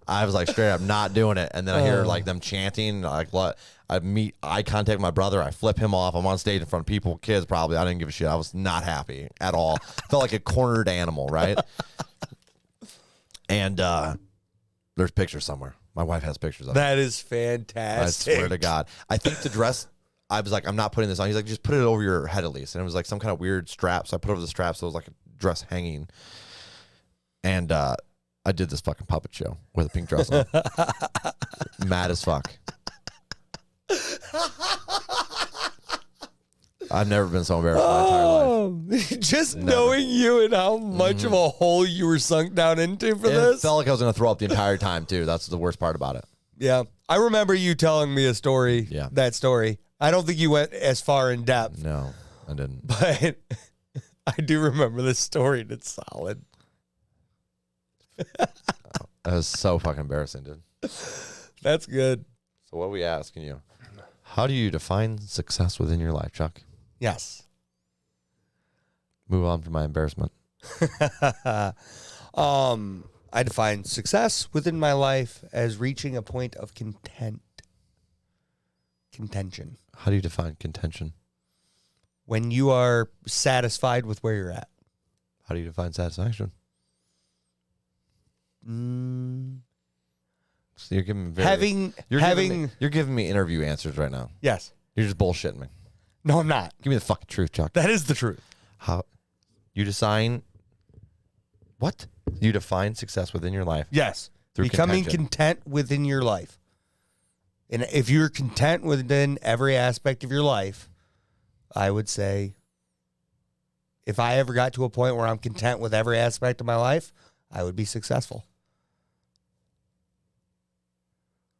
I was like, straight up not doing it. And then I hear like them chanting, like what? I meet eye contact with my brother. I flip him off. I'm on stage in front of people, kids probably. I didn't give a shit. I was not happy at all. Felt like a cornered animal, right? And there's pictures somewhere. My wife has pictures of it. That is fantastic. I swear to God. I think the dress, I was like, I'm not putting this on. He's like, just put it over your head at least. And it was like some kind of weird strap. So I put it over the strap. So it was like a dress hanging. And I did this fucking puppet show with a pink dress on. Mad as fuck. I've never been so embarrassed in my entire life. Just knowing you and how much of a hole you were sunk down into for this. It felt like I was going to throw up the entire time, too. That's the worst part about it. Yeah. I remember you telling me a story. Yeah. That story. I don't think you went as far in depth. No, I didn't. But I do remember this story, and it's solid. That was so fucking embarrassing, dude. That's good. So what are we asking you? How do you define success within your life, Chuck? Yes. Move on from my embarrassment. I define success within my life as reaching a point of contention. How do you define contention? When you are satisfied with where you're at. How do you define satisfaction? So you're giving me you're giving me interview answers right now. Yes. You're just bullshitting me. No, I'm not. Give me the fucking truth, Chuck. That is the truth. How you define what? You define success within your life. Yes. Through Becoming contention. content within your life. And if you're content within every aspect of your life, I would say if I ever got to a point where I'm content with every aspect of my life, I would be successful.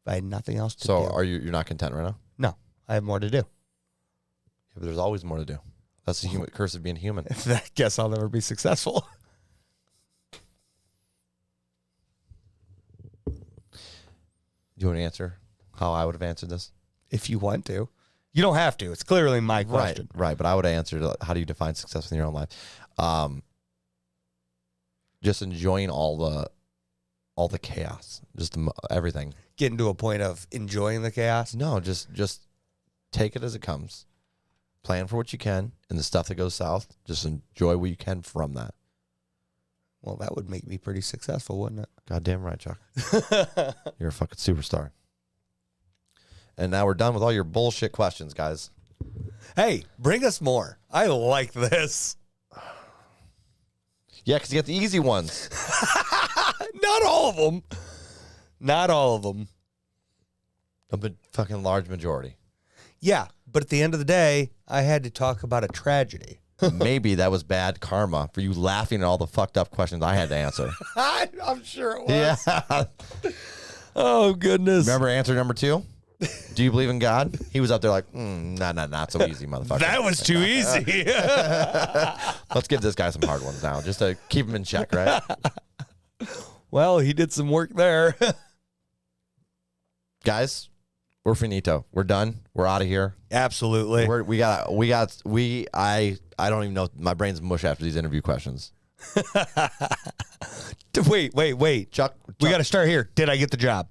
If I had nothing else to do. So you're not content right now? No, I have more to do. Yeah, but there's always more to do. That's the human curse of being human. I guess I'll never be successful. Do you want to answer how I would have answered this? If you want to. You don't have to. It's clearly my question. Right. But I would have answered, how do you define success in your own life? Just enjoying all the chaos, just everything. Getting to a point of enjoying the chaos? No, just take it as it comes. Plan for what you can, and the stuff that goes south, just enjoy what you can from that. Well, that would make me pretty successful, wouldn't it? Goddamn right, Chuck. You're a fucking superstar. And now we're done with all your bullshit questions, guys. Hey, bring us more. I like this. Yeah, because you got the easy ones. Not all of them. Not all of them. A fucking large majority. Yeah, but at the end of the day, I had to talk about a tragedy. Maybe that was bad karma for you laughing at all the fucked up questions I had to answer. I'm sure it was. Yeah. Oh, goodness. Remember answer number 2? Do you believe in God? He was up there like, not so easy, motherfucker. That was too easy. Let's give this guy some hard ones now, just to keep him in check, right? Well, he did some work there. Guys, we're finito. We're done. We're out of here. Absolutely. I don't even know. My brain's mush after these interview questions. Wait. Chuck. We got to start here. Did I get the job?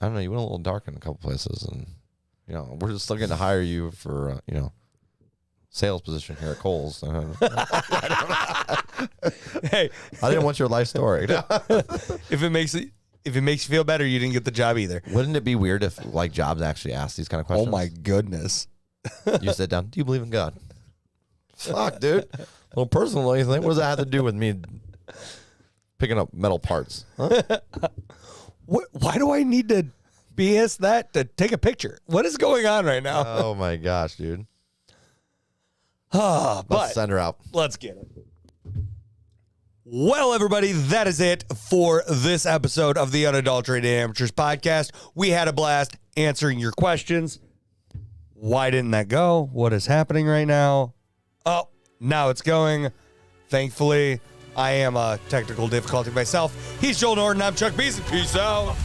I don't know. You went a little dark in a couple places, and we're just looking to hire you for sales position here at Kohl's. Hey, I didn't want your life story. if it makes you feel better, you didn't get the job either. Wouldn't it be weird if jobs actually asked these kind of questions? Oh my goodness. You sit down. Do you believe in God? Fuck, dude. Well, personally, what does that have to do with me picking up metal parts? Huh? Why do I need to BS that to take a picture? What is going on right now? Oh my gosh, dude. But Let's send her out. Let's get it. Well, everybody, that is it for this episode of the Unadulterated Amateurs podcast. We had a blast answering your questions. Why didn't that go? What is happening right now? Oh, now it's going. Thankfully, I am a technical difficulty myself. He's Joel Norton. I'm Chuck Beeson. Peace out.